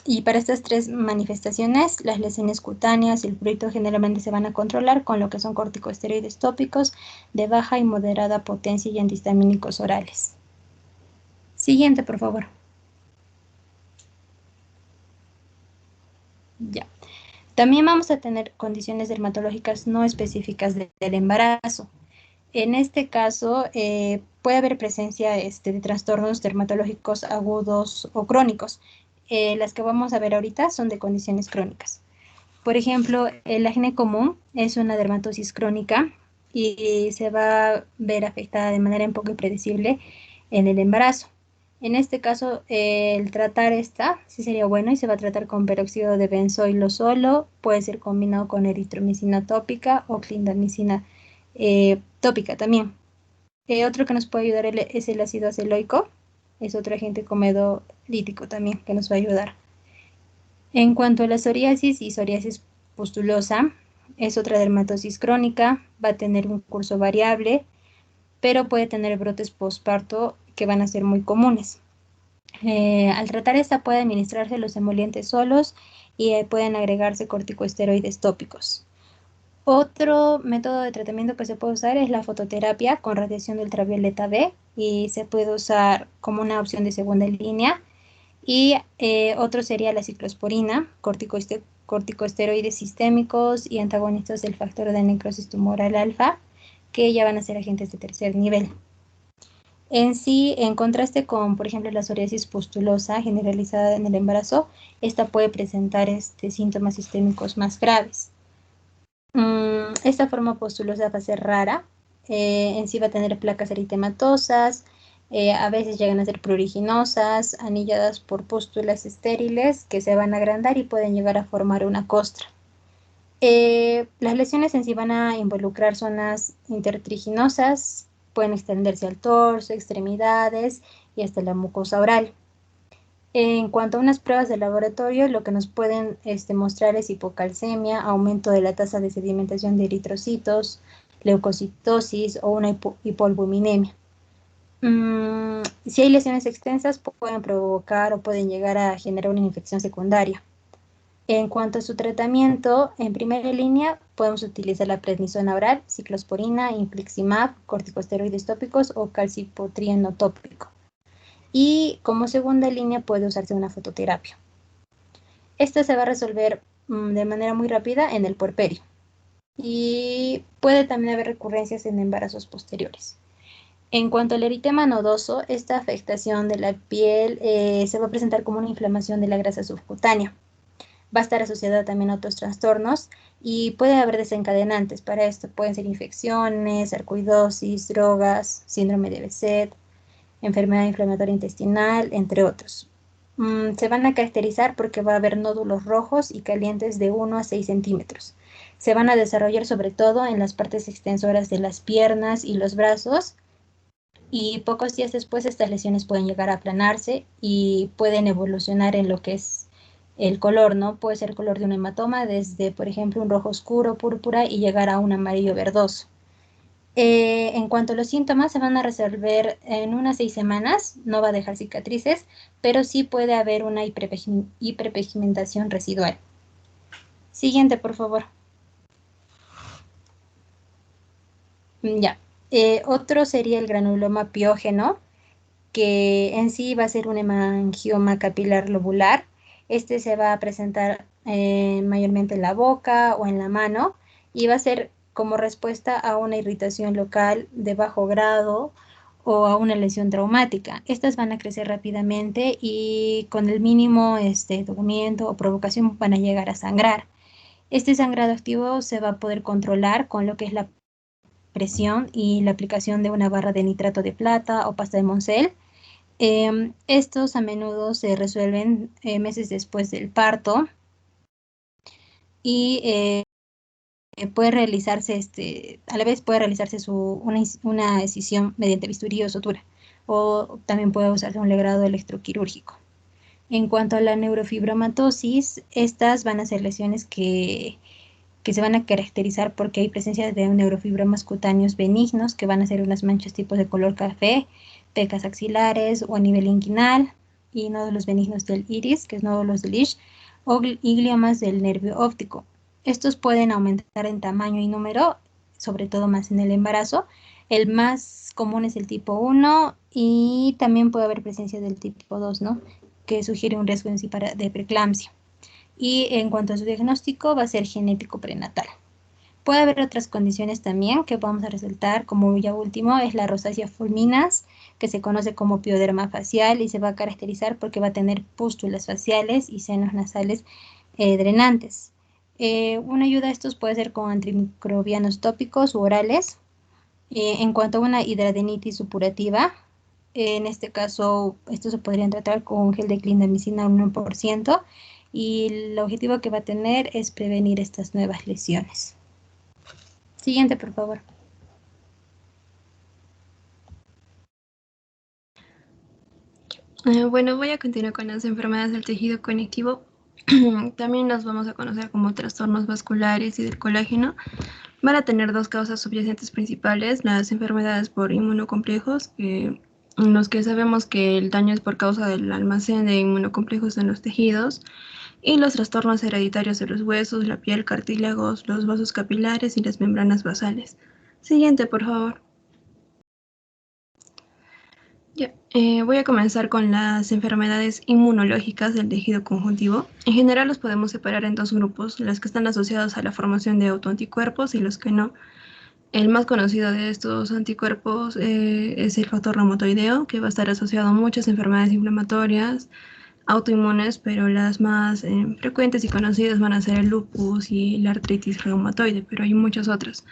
Y para estas 3 manifestaciones, las lesiones cutáneas y el prurito generalmente se van a controlar con lo que son corticosteroides tópicos de baja y moderada potencia y antihistamínicos orales. Siguiente, por favor. Ya. También vamos a tener condiciones dermatológicas no específicas del embarazo. En este caso, puede haber presencia de trastornos dermatológicos agudos o crónicos. Las que vamos a ver ahorita son de condiciones crónicas. Por ejemplo, el acné común es una dermatosis crónica y se va a ver afectada de manera un poco impredecible en el embarazo. En este caso, el tratar esta sí sería bueno y se va a tratar con peróxido de benzoilo solo, puede ser combinado con eritromicina tópica o clindamicina tópica también. Otro que nos puede ayudar es el ácido aceloico, es otro agente comedolítico también que nos va a ayudar. En cuanto a la psoriasis y psoriasis pustulosa, es otra dermatosis crónica, va a tener un curso variable, pero puede tener brotes postparto que van a ser muy comunes. Al tratar esta puede administrarse los emolientes solos y pueden agregarse corticosteroides tópicos. Otro método de tratamiento que se puede usar es la fototerapia con radiación de ultravioleta B y se puede usar como una opción de segunda línea. Y otro sería la ciclosporina, corticosteroides sistémicos y antagonistas del factor de necrosis tumoral alfa, que ya van a ser agentes de tercer nivel. En sí, en contraste con, por ejemplo, la psoriasis pustulosa generalizada en el embarazo, esta puede presentar síntomas sistémicos más graves. Esta forma pustulosa va a ser rara, en sí va a tener placas eritematosas, a veces llegan a ser pruriginosas, anilladas por pústulas estériles que se van a agrandar y pueden llegar a formar una costra. Las lesiones en sí van a involucrar zonas intertriginosas, pueden extenderse al torso, extremidades y hasta la mucosa oral. En cuanto a unas pruebas de laboratorio, lo que nos pueden mostrar es hipocalcemia, aumento de la tasa de sedimentación de eritrocitos, leucocitosis o una hipoalbuminemia. Si hay lesiones extensas, pueden provocar o pueden llegar a generar una infección secundaria. En cuanto a su tratamiento, en primera línea podemos utilizar la prednisona oral, ciclosporina, infliximab, corticosteroides tópicos o calcipotrieno tópico. Y como segunda línea puede usarse una fototerapia. Esta se va a resolver de manera muy rápida en el puerperio. Y puede también haber recurrencias en embarazos posteriores. En cuanto al eritema nodoso, esta afectación de la piel se va a presentar como una inflamación de la grasa subcutánea. Va a estar asociada también a otros trastornos y puede haber desencadenantes para esto. Pueden ser infecciones, sarcoidosis, drogas, síndrome de Behçet, enfermedad inflamatoria intestinal, entre otros. Se van a caracterizar porque va a haber nódulos rojos y calientes de 1 a 6 centímetros. Se van a desarrollar sobre todo en las partes extensoras de las piernas y los brazos, y pocos días después estas lesiones pueden llegar a aplanarse y pueden evolucionar en lo que es el color, ¿no? Puede ser el color de un hematoma desde, por ejemplo, un rojo oscuro, púrpura, y llegar a un amarillo verdoso. En cuanto a los síntomas, se van a resolver en unas 6 semanas, no va a dejar cicatrices, pero sí puede haber una hiperpigmentación residual. Siguiente, por favor. Ya. Otro sería el granuloma piógeno, que en sí va a ser un hemangioma capilar lobular. Este se va a presentar mayormente en la boca o en la mano y va a ser como respuesta a una irritación local de bajo grado o a una lesión traumática. Estas van a crecer rápidamente y con el mínimo tocamiento o provocación van a llegar a sangrar. Este sangrado activo se va a poder controlar con lo que es la presión y la aplicación de una barra de nitrato de plata o pasta de Moncel. Estos a menudo se resuelven meses después del parto y puede realizarse, a la vez puede realizarse una excisión mediante bisturí o sutura, o también puede usarse un legrado electroquirúrgico. En cuanto a la neurofibromatosis, estas van a ser lesiones que se van a caracterizar porque hay presencia de neurofibromas cutáneos benignos, que van a ser unas manchas tipo de color café, pecas axilares o a nivel inguinal, y nódulos benignos del iris, que es nódulos de Lisch, o gliomas del nervio óptico. Estos pueden aumentar en tamaño y número, sobre todo más en el embarazo. El más común es el tipo 1 y también puede haber presencia del tipo 2, ¿no? Que sugiere un riesgo en sí de preeclampsia. Y en cuanto a su diagnóstico, va a ser genético prenatal. Puede haber otras condiciones también que vamos a resaltar, como ya último es la rosácea fulminas, que se conoce como pioderma facial y se va a caracterizar porque va a tener pústulas faciales y senos nasales drenantes. Una ayuda a estos puede ser con antimicrobianos tópicos u orales. En cuanto a una hidradenitis supurativa, en este caso, estos se podrían tratar con gel de clindamicina 1%, y el objetivo que va a tener es prevenir estas nuevas lesiones. Siguiente, por favor. Bueno, voy a continuar con las enfermedades del tejido conectivo. También las vamos a conocer como trastornos vasculares y del colágeno. Van a tener dos causas subyacentes principales: las enfermedades por inmunocomplejos, en los que sabemos que el daño es por causa del almacén de inmunocomplejos en los tejidos, y los trastornos hereditarios de los huesos, la piel, cartílagos, los vasos capilares y las membranas basales. Siguiente, por favor. Ya, voy a comenzar con las enfermedades inmunológicas del tejido conjuntivo. En general los podemos separar en dos grupos, los que están asociados a la formación de autoanticuerpos y los que no. El más conocido de estos anticuerpos es el factor reumatoideo, que va a estar asociado a muchas enfermedades inflamatorias, autoinmunes, pero las más frecuentes y conocidas van a ser el lupus y la artritis reumatoide, pero hay muchas otras.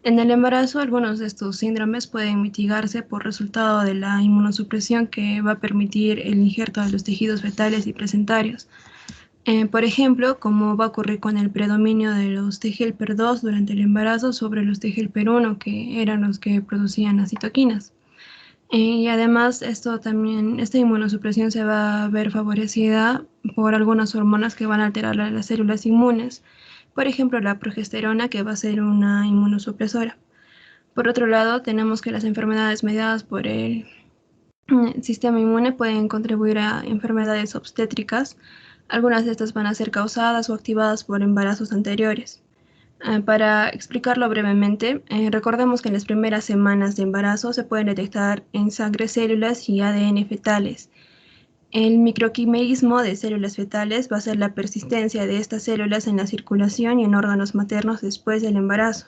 En el embarazo, algunos de estos síndromes pueden mitigarse por resultado de la inmunosupresión que va a permitir el injerto de los tejidos fetales y placentarios. Por ejemplo, como va a ocurrir con el predominio de los T-helper 2 durante el embarazo sobre los T-helper 1, que eran los que producían las citoquinas. Y además, esta inmunosupresión se va a ver favorecida por algunas hormonas que van a alterar las células inmunes. Por ejemplo, la progesterona, que va a ser una inmunosupresora. Por otro lado, tenemos que las enfermedades mediadas por el sistema inmune pueden contribuir a enfermedades obstétricas. Algunas de estas van a ser causadas o activadas por embarazos anteriores. Para explicarlo brevemente, recordemos que en las primeras semanas de embarazo se pueden detectar en sangre células y ADN fetales. El microquimerismo de células fetales va a ser la persistencia de estas células en la circulación y en órganos maternos después del embarazo.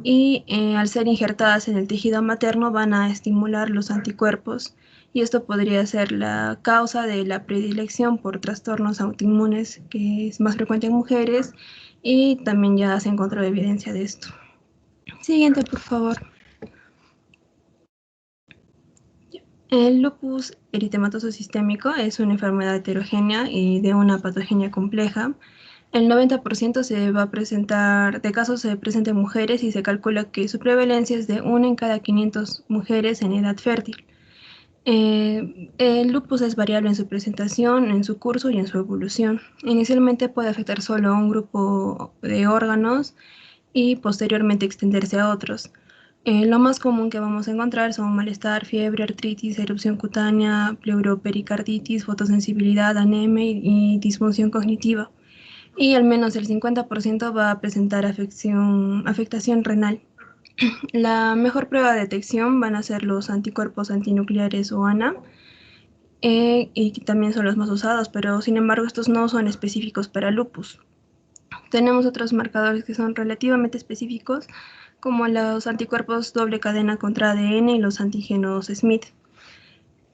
Y al ser injertadas en el tejido materno van a estimular los anticuerpos, y esto podría ser la causa de la predilección por trastornos autoinmunes, que es más frecuente en mujeres, y también ya se encontró evidencia de esto. Siguiente, por favor. El lupus eritematoso sistémico es una enfermedad heterogénea y de una patogenia compleja. El 90% de casos se presenta en mujeres, y se calcula que su prevalencia es de 1 en cada 500 mujeres en edad fértil. El lupus es variable en su presentación, en su curso y en su evolución. Inicialmente puede afectar solo a un grupo de órganos y posteriormente extenderse a otros. Lo más común que vamos a encontrar son malestar, fiebre, artritis, erupción cutánea, pleuropericarditis, fotosensibilidad, anemia y disfunción cognitiva. Y al menos el 50% va a presentar afectación renal. La mejor prueba de detección van a ser los anticuerpos antinucleares o ANA, y que también son los más usados, pero sin embargo estos no son específicos para lupus. Tenemos otros marcadores que son relativamente específicos, como los anticuerpos doble cadena contra ADN y los antígenos Smith.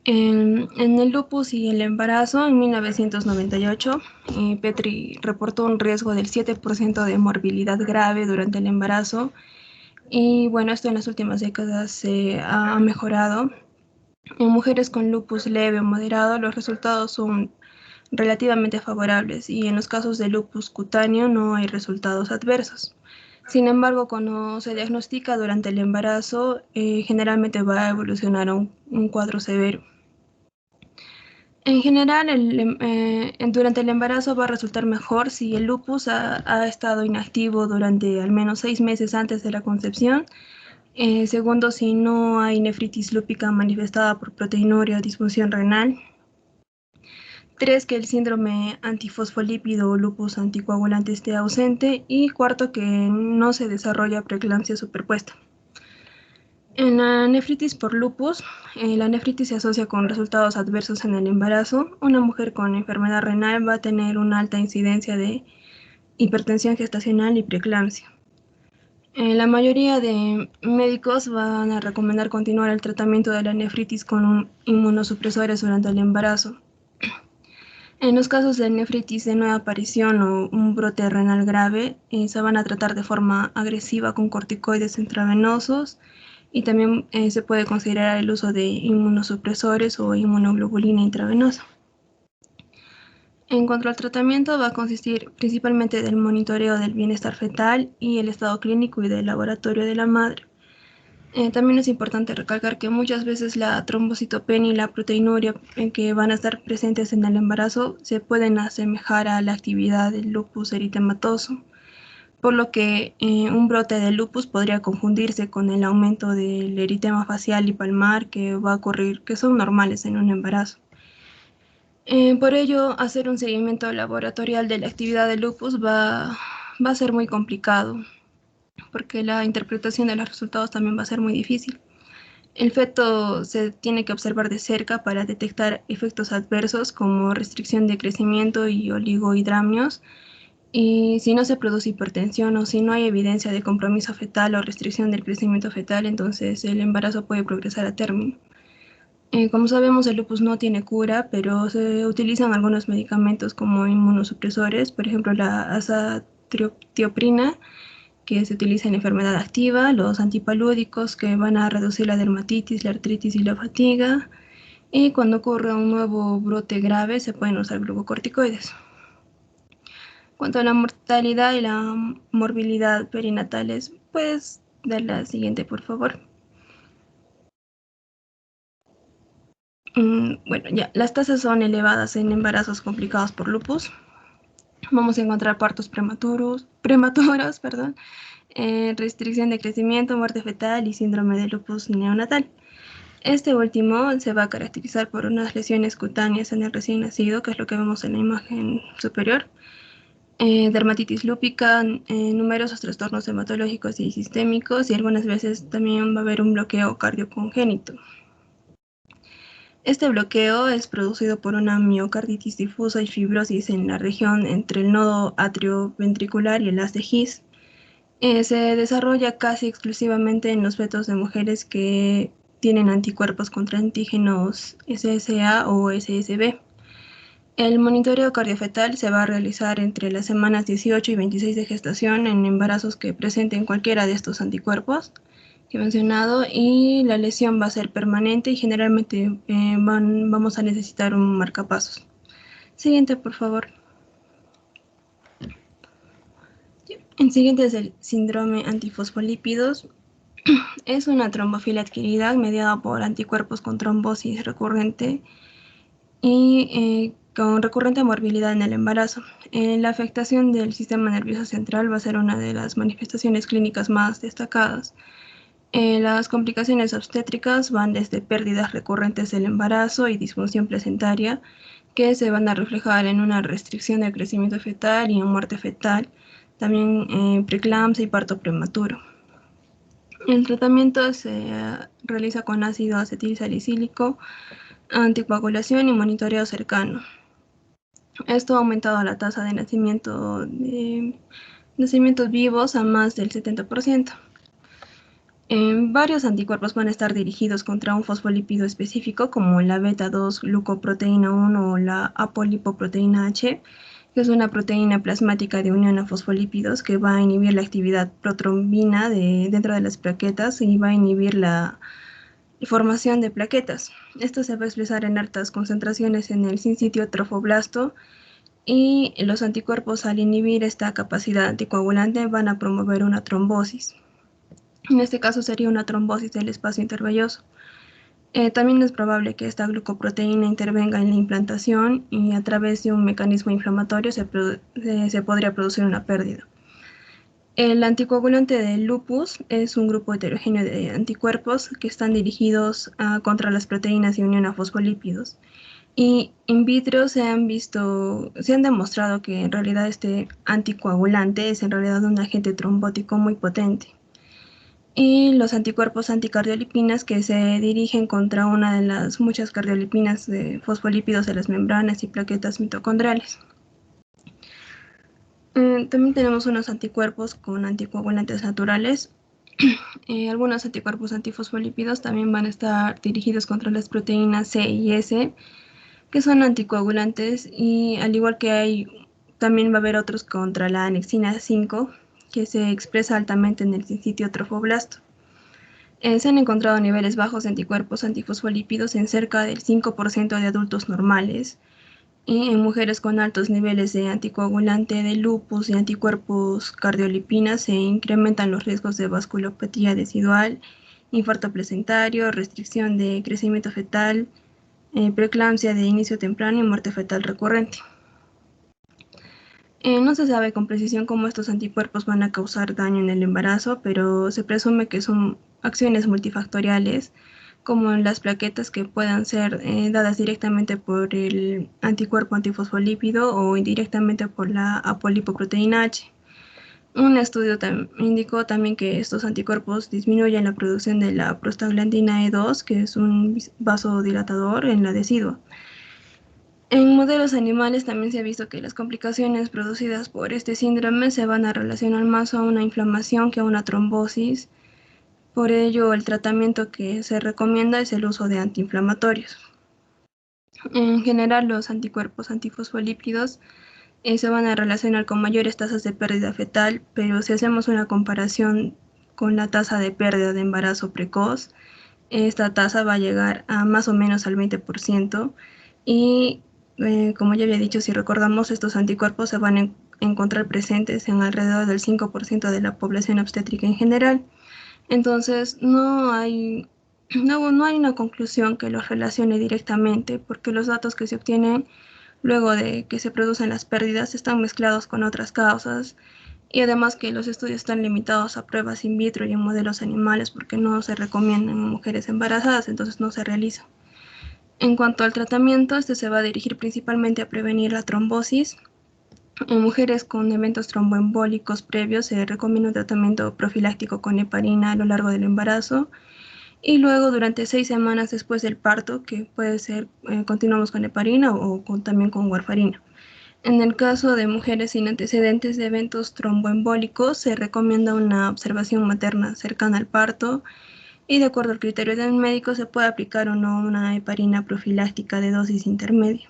En el lupus y el embarazo, en 1998, Petri reportó un riesgo del 7% de morbilidad grave durante el embarazo, y bueno, esto en las últimas décadas se ha mejorado. En mujeres con lupus leve o moderado, los resultados son relativamente favorables, y en los casos de lupus cutáneo no hay resultados adversos. Sin embargo, cuando se diagnostica durante el embarazo, generalmente va a evolucionar a un cuadro severo. En general, durante el embarazo va a resultar mejor si el lupus ha estado inactivo durante al menos 6 meses antes de la concepción. Segundo, si no hay nefritis lúpica manifestada por proteinuria o disfunción renal. 3, que el síndrome antifosfolípido o lupus anticoagulante esté ausente. Y cuarto, que no se desarrolla preeclampsia superpuesta. En la nefritis por lupus, la nefritis se asocia con resultados adversos en el embarazo. Una mujer con enfermedad renal va a tener una alta incidencia de hipertensión gestacional y preeclampsia. La mayoría de médicos van a recomendar continuar el tratamiento de la nefritis con inmunosupresores durante el embarazo. En los casos de nefritis de nueva aparición o un brote renal grave, se van a tratar de forma agresiva con corticoides intravenosos, y también se puede considerar el uso de inmunosupresores o inmunoglobulina intravenosa. En cuanto al tratamiento, va a consistir principalmente del monitoreo del bienestar fetal y el estado clínico y del laboratorio de la madre. También es importante recalcar que muchas veces la trombocitopenia y la proteinuria que van a estar presentes en el embarazo se pueden asemejar a la actividad del lupus eritematoso, por lo que un brote de lupus podría confundirse con el aumento del eritema facial y palmar que va a ocurrir, que son normales en un embarazo. Por ello, hacer un seguimiento laboratorial de la actividad de lupus va a ser muy complicado, porque la interpretación de los resultados también va a ser muy difícil. El feto se tiene que observar de cerca para detectar efectos adversos como restricción de crecimiento y oligohidramnios. Y si no se produce hipertensión o si no hay evidencia de compromiso fetal o restricción del crecimiento fetal, entonces el embarazo puede progresar a término. Como sabemos, el lupus no tiene cura, pero se utilizan algunos medicamentos como inmunosupresores, por ejemplo la azathioprina, que se utiliza en la enfermedad activa, los antipalúdicos que van a reducir la dermatitis, la artritis y la fatiga, y cuando ocurre un nuevo brote grave se pueden usar glucocorticoides. Cuanto a la mortalidad y la morbilidad perinatales, puedes dar la siguiente, por favor. Bueno, ya, las tasas son elevadas en embarazos complicados por lupus. Vamos a encontrar partos prematuros, perdón, restricción de crecimiento, muerte fetal y síndrome de lupus neonatal. Este último se va a caracterizar por unas lesiones cutáneas en el recién nacido, que es lo que vemos en la imagen superior, dermatitis lúpica, numerosos trastornos hematológicos y sistémicos, y algunas veces también va a haber un bloqueo cardiocongénito. Este bloqueo es producido por una miocarditis difusa y fibrosis en la región entre el nodo atrioventricular y el haz de His. Se desarrolla casi exclusivamente en los fetos de mujeres que tienen anticuerpos contra antígenos SSA o SSB. El monitoreo cardiofetal se va a realizar entre las semanas 18 y 26 de gestación en embarazos que presenten cualquiera de estos anticuerpos que he mencionado, y la lesión va a ser permanente y generalmente vamos a necesitar un marcapasos. Siguiente, por favor. El siguiente es el síndrome antifosfolípidos. Es una trombofilia adquirida mediada por anticuerpos con trombosis recurrente y con recurrente morbilidad en el embarazo. La afectación del sistema nervioso central va a ser una de las manifestaciones clínicas más destacadas. Las complicaciones obstétricas van desde pérdidas recurrentes del embarazo y disfunción placentaria, que se van a reflejar en una restricción del crecimiento fetal y en muerte fetal, también preeclampsia y parto prematuro. El tratamiento se realiza con ácido acetilsalicílico, anticoagulación y monitoreo cercano. Esto ha aumentado la tasa de nacimientos vivos a más del 70%. Varios anticuerpos van a estar dirigidos contra un fosfolípido específico, como la beta-2-glucoproteína 1 o la apolipoproteína H, que es una proteína plasmática de unión a fosfolípidos que va a inhibir la actividad protrombina dentro de las plaquetas y va a inhibir la formación de plaquetas. Esto se va a expresar en altas concentraciones en el sinsitio trofoblasto, y los anticuerpos, al inhibir esta capacidad anticoagulante, van a promover una trombosis. En este caso sería una trombosis del espacio intervelloso. También es probable que esta glucoproteína intervenga en la implantación y a través de un mecanismo inflamatorio se podría producir una pérdida. El anticoagulante del lupus es un grupo heterogéneo de anticuerpos que están dirigidos contra las proteínas de unión a fosfolípidos. Y in vitro se han demostrado que en realidad este anticoagulante es en realidad un agente trombótico muy potente. Y los anticuerpos anticardiolipinas, que se dirigen contra una de las muchas cardiolipinas de fosfolípidos de las membranas y plaquetas mitocondriales. También tenemos unos anticuerpos con anticoagulantes naturales. Algunos anticuerpos antifosfolípidos también van a estar dirigidos contra las proteínas C y S, que son anticoagulantes, y al igual que también va a haber otros contra la anexina 5, que se expresa altamente en el sitio trofoblasto. Se han encontrado niveles bajos de anticuerpos antifosfolípidos en cerca del 5% de adultos normales, y en mujeres con altos niveles de anticoagulante de lupus y anticuerpos cardiolipinas se incrementan los riesgos de vasculopatía residual, infarto placentario, restricción de crecimiento fetal, preeclampsia de inicio temprano y muerte fetal recurrente. No se sabe con precisión cómo estos anticuerpos van a causar daño en el embarazo, pero se presume que son acciones multifactoriales, como en las plaquetas, que puedan ser dadas directamente por el anticuerpo antifosfolípido o indirectamente por la apolipoproteína H. Un estudio indicó también que estos anticuerpos disminuyen la producción de la prostaglandina E2, que es un vasodilatador en la decidua. En modelos animales también se ha visto que las complicaciones producidas por este síndrome se van a relacionar más a una inflamación que a una trombosis. Por ello, el tratamiento que se recomienda es el uso de antiinflamatorios. En general, los anticuerpos antifosfolípidos se van a relacionar con mayores tasas de pérdida fetal, pero si hacemos una comparación con la tasa de pérdida de embarazo precoz, esta tasa va a llegar a más o menos al 20%, y como ya había dicho, si recordamos, estos anticuerpos se van a encontrar presentes en alrededor del 5% de la población obstétrica en general. Entonces, no hay una conclusión que los relacione directamente, porque los datos que se obtienen luego de que se producen las pérdidas están mezclados con otras causas, y además que los estudios están limitados a pruebas in vitro y en modelos animales porque no se recomiendan en mujeres embarazadas, entonces no se realiza. En cuanto al tratamiento, este se va a dirigir principalmente a prevenir la trombosis. En mujeres con eventos tromboembólicos previos se recomienda un tratamiento profiláctico con heparina a lo largo del embarazo, y luego durante 6 semanas después del parto, que puede ser, continuamos con heparina o también con warfarina. En el caso de mujeres sin antecedentes de eventos tromboembólicos, se recomienda una observación materna cercana al parto, y de acuerdo al criterio del médico se puede aplicar o no una heparina profiláctica de dosis intermedia.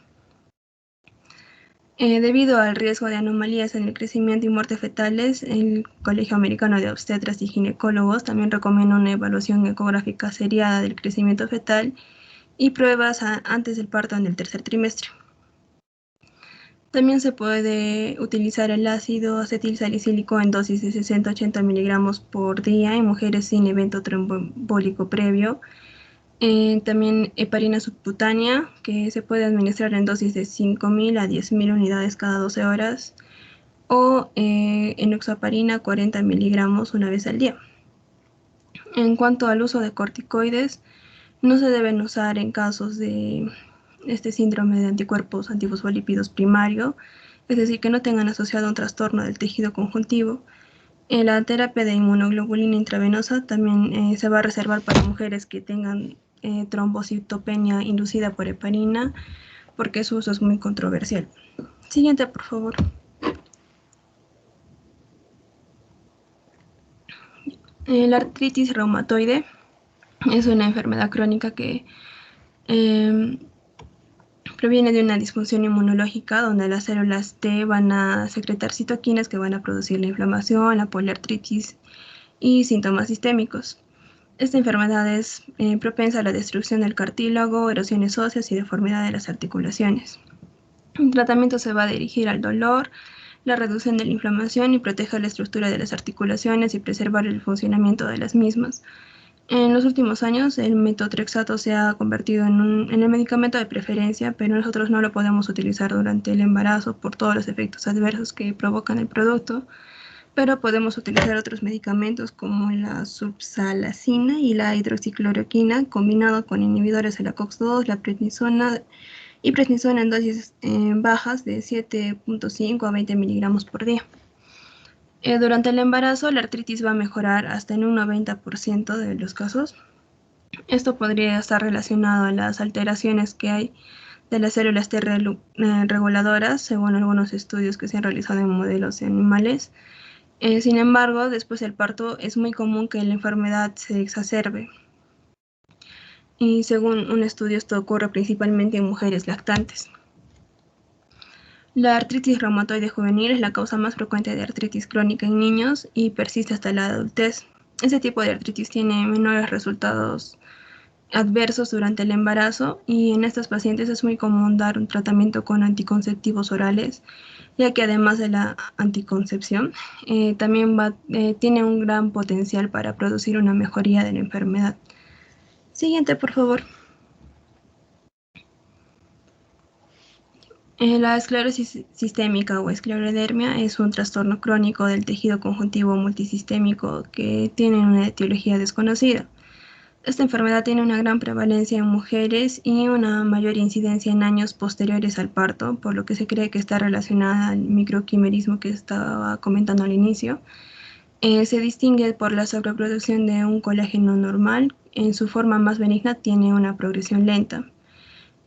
Debido al riesgo de anomalías en el crecimiento y muerte fetales, el Colegio Americano de Obstetras y Ginecólogos también recomienda una evaluación ecográfica seriada del crecimiento fetal y pruebas antes del parto en el tercer trimestre. También se puede utilizar el ácido acetilsalicílico en dosis de 60-80 miligramos por día en mujeres sin evento tromboembólico previo. También heparina subcutánea, que se puede administrar en dosis de 5.000 a 10.000 unidades cada 12 horas, o enoxaparina 40 miligramos una vez al día. En cuanto al uso de corticoides, no se deben usar en casos de este síndrome de anticuerpos antifosfolípidos primario, es decir, que no tengan asociado un trastorno del tejido conjuntivo. La terapia de inmunoglobulina intravenosa también se va a reservar para mujeres que tengan trombocitopenia inducida por heparina, porque su uso es muy controversial. Siguiente, por favor. La artritis reumatoide es una enfermedad crónica que proviene de una disfunción inmunológica donde las células T van a secretar citoquinas que van a producir la inflamación, la poliartritis y síntomas sistémicos. Esta enfermedad es propensa a la destrucción del cartílago, erosiones óseas y deformidad de las articulaciones. El tratamiento se va a dirigir al dolor, la reducción de la inflamación y proteger la estructura de las articulaciones y preservar el funcionamiento de las mismas. En los últimos años, el metotrexato se ha convertido en el medicamento de preferencia, pero nosotros no lo podemos utilizar durante el embarazo por todos los efectos adversos que provocan el producto, pero podemos utilizar otros medicamentos como la sulfasalazina y la hidroxicloroquina, combinado con inhibidores de la COX-2, la prednisona en dosis bajas de 7.5 a 20 miligramos por día. Durante el embarazo, la artritis va a mejorar hasta en un 90% de los casos. Esto podría estar relacionado a las alteraciones que hay de las células T reguladoras, según algunos estudios que se han realizado en modelos animales. Sin embargo, después del parto es muy común que la enfermedad se exacerbe. Y según un estudio, esto ocurre principalmente en mujeres lactantes. La artritis reumatoide juvenil es la causa más frecuente de artritis crónica en niños y persiste hasta la adultez. Este tipo de artritis tiene menores resultados adversos durante el embarazo, y en estos pacientes es muy común dar un tratamiento con anticonceptivos orales, ya que además de la anticoncepción, también tiene un gran potencial para producir una mejoría de la enfermedad. Siguiente, por favor. La esclerosis sistémica o esclerodermia es un trastorno crónico del tejido conjuntivo multisistémico que tiene una etiología desconocida. Esta enfermedad tiene una gran prevalencia en mujeres y una mayor incidencia en años posteriores al parto, por lo que se cree que está relacionada al microquimerismo que estaba comentando al inicio. Se distingue por la sobreproducción de un colágeno normal. En su forma más benigna tiene una progresión lenta.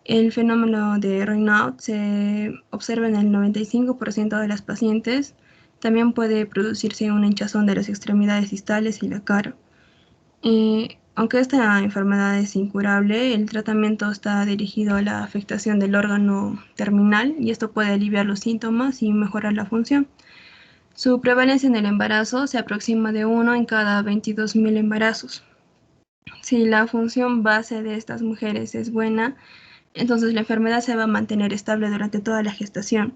El fenómeno de Raynaud se observa en el 95% de las pacientes. También puede producirse una hinchazón de las extremidades distales y la cara. Aunque esta enfermedad es incurable, el tratamiento está dirigido a la afectación del órgano terminal y esto puede aliviar los síntomas y mejorar la función. Su prevalencia en el embarazo se aproxima de 1 en cada 22.000 embarazos. Si la función base de estas mujeres es buena, entonces la enfermedad se va a mantener estable durante toda la gestación,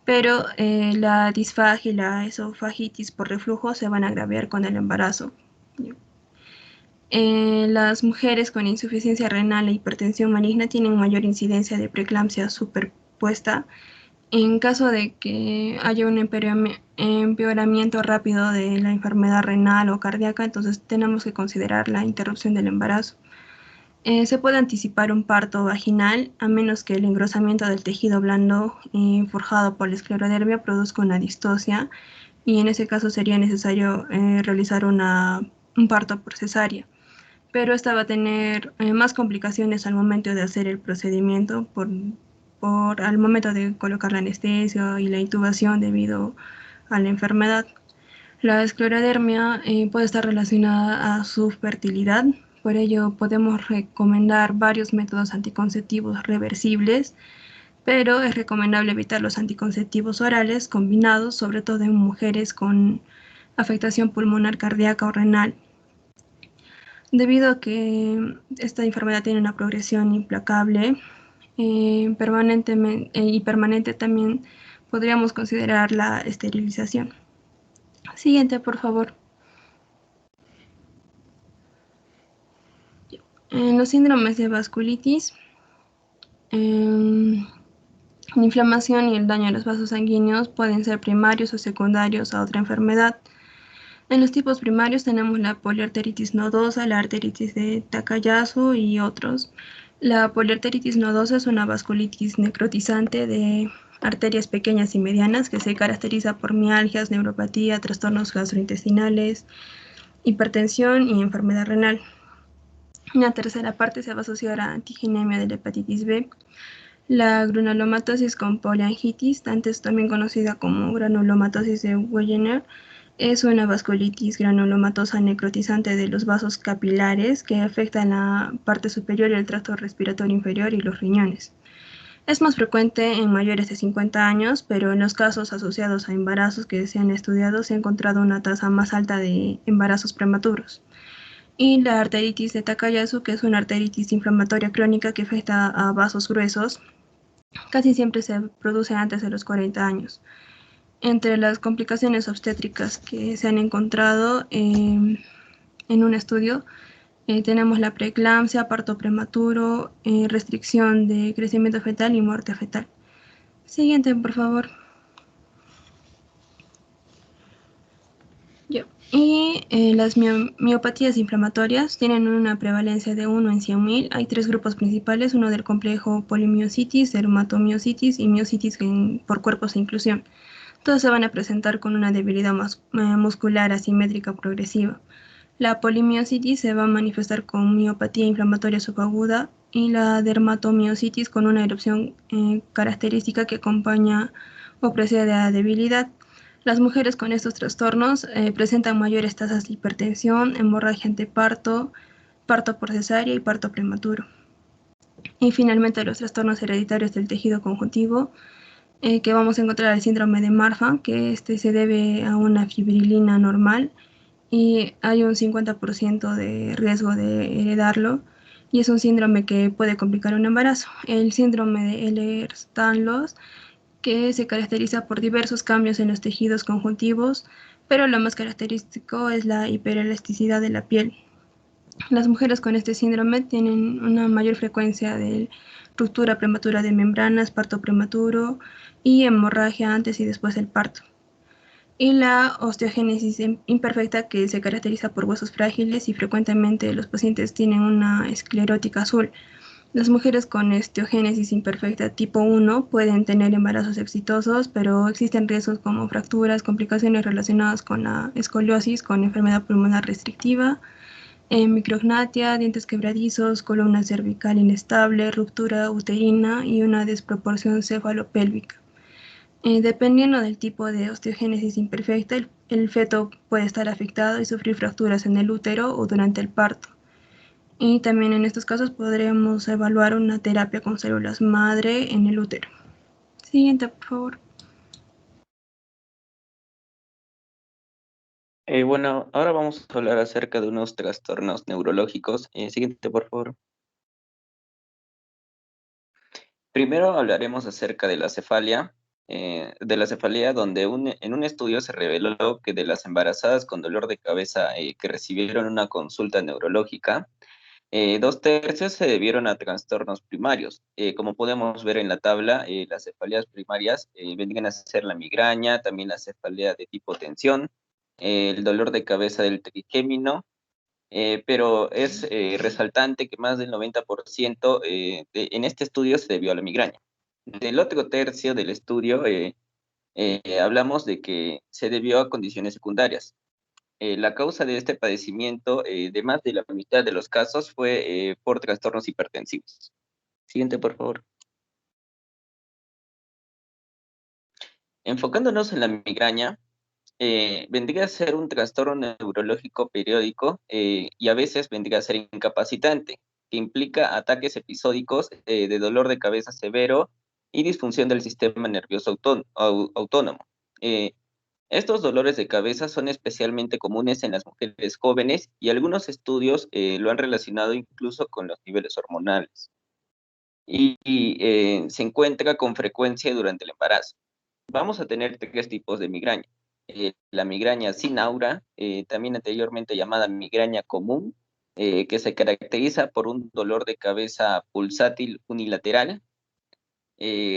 pero la disfagia y la esofagitis por reflujo se van a agravar con el embarazo. Las mujeres con insuficiencia renal e hipertensión maligna tienen mayor incidencia de preeclampsia superpuesta. En caso de que haya un empeoramiento rápido de la enfermedad renal o cardíaca, entonces tenemos que considerar la interrupción del embarazo. Se puede anticipar un parto vaginal a menos que el engrosamiento del tejido blando forjado por la esclerodermia produzca una distosia, y en ese caso sería necesario realizar un parto por cesárea. Pero esta va a tener más complicaciones al momento de hacer el procedimiento al momento de colocar la anestesia y la intubación debido a la enfermedad. La esclerodermia puede estar relacionada a su fertilidad, por ello podemos recomendar varios métodos anticonceptivos reversibles, pero es recomendable evitar los anticonceptivos orales combinados, sobre todo en mujeres con afectación pulmonar, cardíaca o renal. Debido a que esta enfermedad tiene una progresión implacable y permanente, también podríamos considerar la esterilización. Siguiente, por favor. En los síndromes de vasculitis, la inflamación y el daño a los vasos sanguíneos pueden ser primarios o secundarios a otra enfermedad. En los tipos primarios tenemos la poliarteritis nodosa, la arteritis de Takayasu y otros. La poliarteritis nodosa es una vasculitis necrotizante de arterias pequeñas y medianas que se caracteriza por mialgias, neuropatía, trastornos gastrointestinales, hipertensión y enfermedad renal. Una tercera parte se va a asociar a antigenemia de la hepatitis B. La granulomatosis con poliangitis, antes también conocida como granulomatosis de Wegener, es una vasculitis granulomatosa necrotizante de los vasos capilares que afecta en la parte superior del tracto respiratorio inferior y los riñones. Es más frecuente en mayores de 50 años, pero en los casos asociados a embarazos que se han estudiado se ha encontrado una tasa más alta de embarazos prematuros. Y la arteritis de Takayasu, que es una arteritis inflamatoria crónica que afecta a vasos gruesos, casi siempre se produce antes de los 40 años. Entre las complicaciones obstétricas que se han encontrado en un estudio, tenemos la preeclampsia, parto prematuro, restricción de crecimiento fetal y muerte fetal. Siguiente, por favor. Y las miopatías inflamatorias tienen una prevalencia de 1 en 100.000. Hay 3 grupos principales, uno del complejo polimiositis, dermatomiositis y miositis por cuerpos de inclusión. Todos se van a presentar con una debilidad muscular asimétrica progresiva. La polimiositis se va a manifestar con miopatía inflamatoria subaguda y la dermatomiositis con una erupción característica que acompaña o precede a debilidad. Las mujeres con estos trastornos presentan mayores tasas de hipertensión, hemorragia anteparto, parto por cesárea y parto prematuro. Y finalmente los trastornos hereditarios del tejido conjuntivo, que vamos a encontrar el síndrome de Marfan, que se debe a una fibrilina normal y hay un 50% de riesgo de heredarlo, y es un síndrome que puede complicar un embarazo. El síndrome de Ehlers-Danlos, que se caracteriza por diversos cambios en los tejidos conjuntivos, pero lo más característico es la hiperelasticidad de la piel. Las mujeres con este síndrome tienen una mayor frecuencia de ruptura prematura de membranas, parto prematuro y hemorragia antes y después del parto. y la osteogénesis imperfecta, que se caracteriza por huesos frágiles y frecuentemente los pacientes tienen una esclerótica azul. Las mujeres con osteogénesis imperfecta tipo 1 pueden tener embarazos exitosos, pero existen riesgos como fracturas, complicaciones relacionadas con la escoliosis, con enfermedad pulmonar restrictiva, micrognatia, dientes quebradizos, columna cervical inestable, ruptura uterina y una desproporción cefalopélvica. Dependiendo del tipo de osteogénesis imperfecta, el feto puede estar afectado y sufrir fracturas en el útero o durante el parto. Y también en estos casos podremos evaluar una terapia con células madre en el útero. Siguiente, por favor. Bueno, ahora vamos a hablar acerca de unos trastornos neurológicos. Siguiente, por favor. Primero hablaremos acerca de la cefalea, donde en un estudio se reveló que de las embarazadas con dolor de cabeza que recibieron una consulta neurológica, 2/3 se debieron a trastornos primarios. Como podemos ver en la tabla, las cefaleas primarias vendrían a ser la migraña, también la cefalea de tipo tensión, el dolor de cabeza del trigémino, pero es resaltante que más del 90% en este estudio se debió a la migraña. Del otro tercio del estudio, hablamos de que se debió a condiciones secundarias. La causa de este padecimiento, de más de la mitad de los casos, fue por trastornos hipertensivos. Siguiente, por favor. Enfocándonos en la migraña, vendría a ser un trastorno neurológico periódico y a veces vendría a ser incapacitante, que implica ataques episódicos de dolor de cabeza severo y disfunción del sistema nervioso autónomo. Eh, Estos dolores de cabeza son especialmente comunes en las mujeres jóvenes y algunos estudios lo han relacionado incluso con los niveles hormonales y se encuentra con frecuencia durante el embarazo. Vamos a tener tres tipos de migraña. La migraña sin aura, también anteriormente llamada migraña común, que se caracteriza por un dolor de cabeza pulsátil unilateral,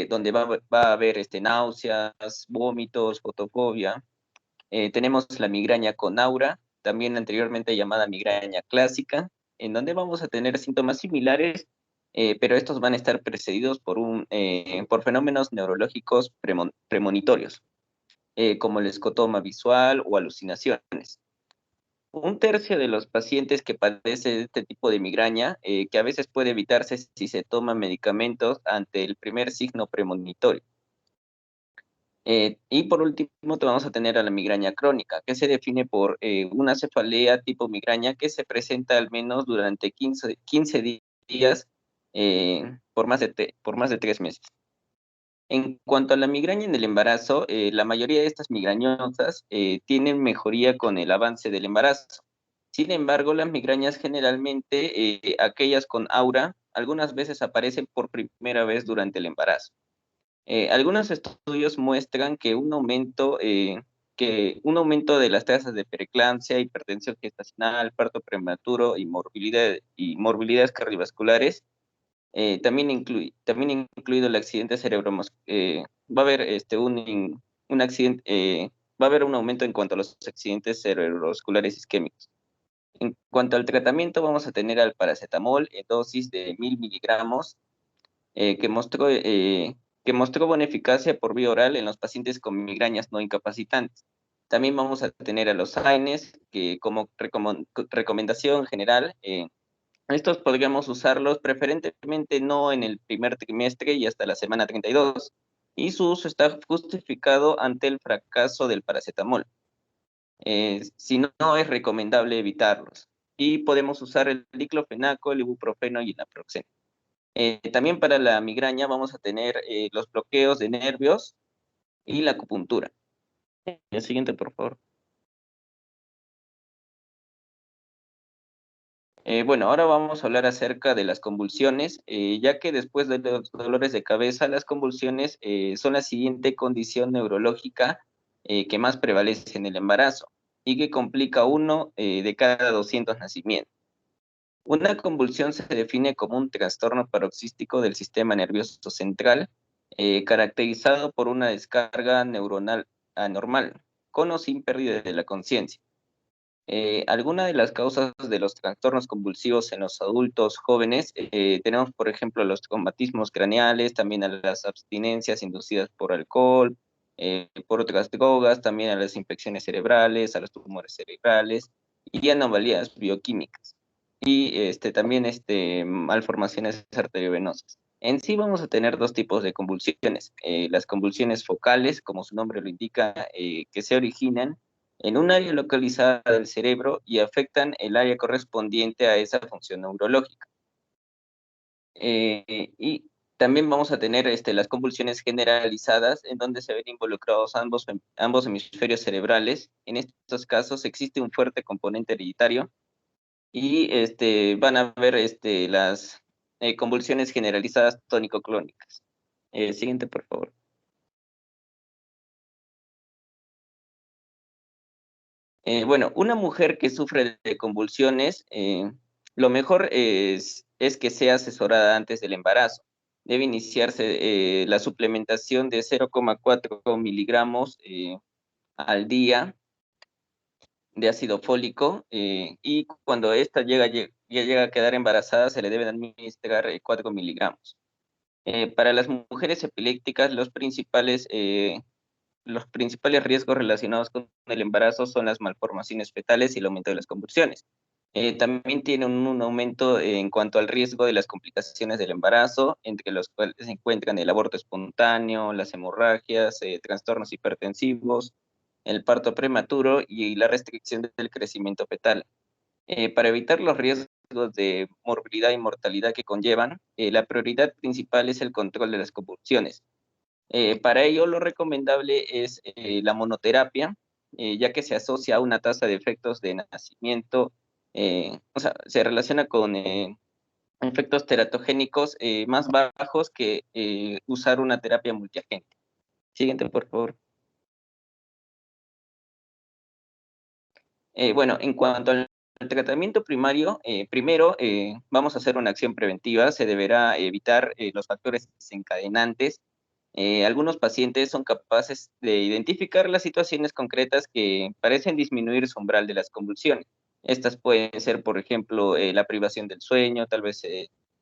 donde va a haber náuseas, vómitos, fotofobia. Tenemos la migraña con aura, también anteriormente llamada migraña clásica, en donde vamos a tener síntomas similares, pero estos van a estar precedidos por fenómenos neurológicos premonitorios, como el escotoma visual o alucinaciones. 1/3 de los pacientes que padecen este tipo de migraña, que a veces puede evitarse si se toman medicamentos ante el primer signo premonitorio. Y por último, te vamos a tener a la migraña crónica, que se define por una cefalea tipo migraña que se presenta al menos durante 15 días por más de 3 meses. En cuanto a la migraña en el embarazo, la mayoría de estas migrañosas tienen mejoría con el avance del embarazo. Sin embargo, las migrañas generalmente, aquellas con aura, algunas veces aparecen por primera vez durante el embarazo. Algunos estudios muestran que un aumento de las tasas de preeclampsia, hipertensión gestacional, parto prematuro y morbilidades cardiovasculares, también incluido el accidente va a haber un accidente, va a haber un aumento en cuanto a los accidentes cerebrovasculares isquémicos. En cuanto al tratamiento, vamos a tener al paracetamol en dosis de 1000 miligramos, eh, que mostró, eh, que mostró buena eficacia por vía oral en los pacientes con migrañas no incapacitantes. También vamos a tener a los AINES, que como recomendación general, estos podríamos usarlos preferentemente no en el primer trimestre y hasta la semana 32, y su uso está justificado ante el fracaso del paracetamol. Si no, no es recomendable evitarlos. Y podemos usar el diclofenaco, el ibuprofeno y el naproxeno. También para la migraña vamos a tener los bloqueos de nervios y la acupuntura. El siguiente, por favor. Bueno, ahora vamos a hablar acerca de las convulsiones, ya que después de los dolores de cabeza, las convulsiones son la siguiente condición neurológica que más prevalece en el embarazo y que complica uno de cada 200 nacimientos. Una convulsión se define como un trastorno paroxístico del sistema nervioso central, caracterizado por una descarga neuronal anormal. con o sin pérdida de la conciencia. Algunas de las causas de los trastornos convulsivos en los adultos jóvenes, tenemos, por ejemplo, los traumatismos craneales, también a las abstinencias inducidas por alcohol, por otras drogas, también a las infecciones cerebrales, a los tumores cerebrales y anomalías bioquímicas. Y también malformaciones arteriovenosas. En sí vamos a tener dos tipos de convulsiones. Las convulsiones focales, como su nombre lo indica, que se originan en un área localizada del cerebro y afectan el área correspondiente a esa función neurológica. Y también vamos a tener las convulsiones generalizadas, en donde se ven involucrados ambos hemisferios cerebrales. En estos casos existe un fuerte componente hereditario y van a ver las convulsiones generalizadas tónico-clónicas. Siguiente, por favor. Bueno, una mujer que sufre de convulsiones, lo mejor es que sea asesorada antes del embarazo. Debe iniciarse la suplementación de 0,4 miligramos al día de ácido fólico, y cuando ésta llega a quedar embarazada se le deben administrar 4 miligramos. Para las mujeres epilépticas, los principales riesgos relacionados con el embarazo son las malformaciones fetales y el aumento de las convulsiones. También tiene un aumento en cuanto al riesgo de las complicaciones del embarazo, entre los cuales se encuentran el aborto espontáneo, las hemorragias, trastornos hipertensivos, el parto prematuro y la restricción del crecimiento fetal. Para evitar los riesgos de morbilidad y mortalidad que conllevan, la prioridad principal es el control de las convulsiones. Para ello, lo recomendable es la monoterapia, ya que se asocia a una tasa de efectos de nacimiento, o sea, se relaciona con efectos teratogénicos más bajos que usar una terapia multiagente. Siguiente, por favor. Bueno, en cuanto al tratamiento primario, primero vamos a hacer una acción preventiva. Se deberá evitar los factores desencadenantes. Algunos pacientes son capaces de identificar las situaciones concretas que parecen disminuir su umbral de las convulsiones. Estas pueden ser, por ejemplo, la privación del sueño, tal vez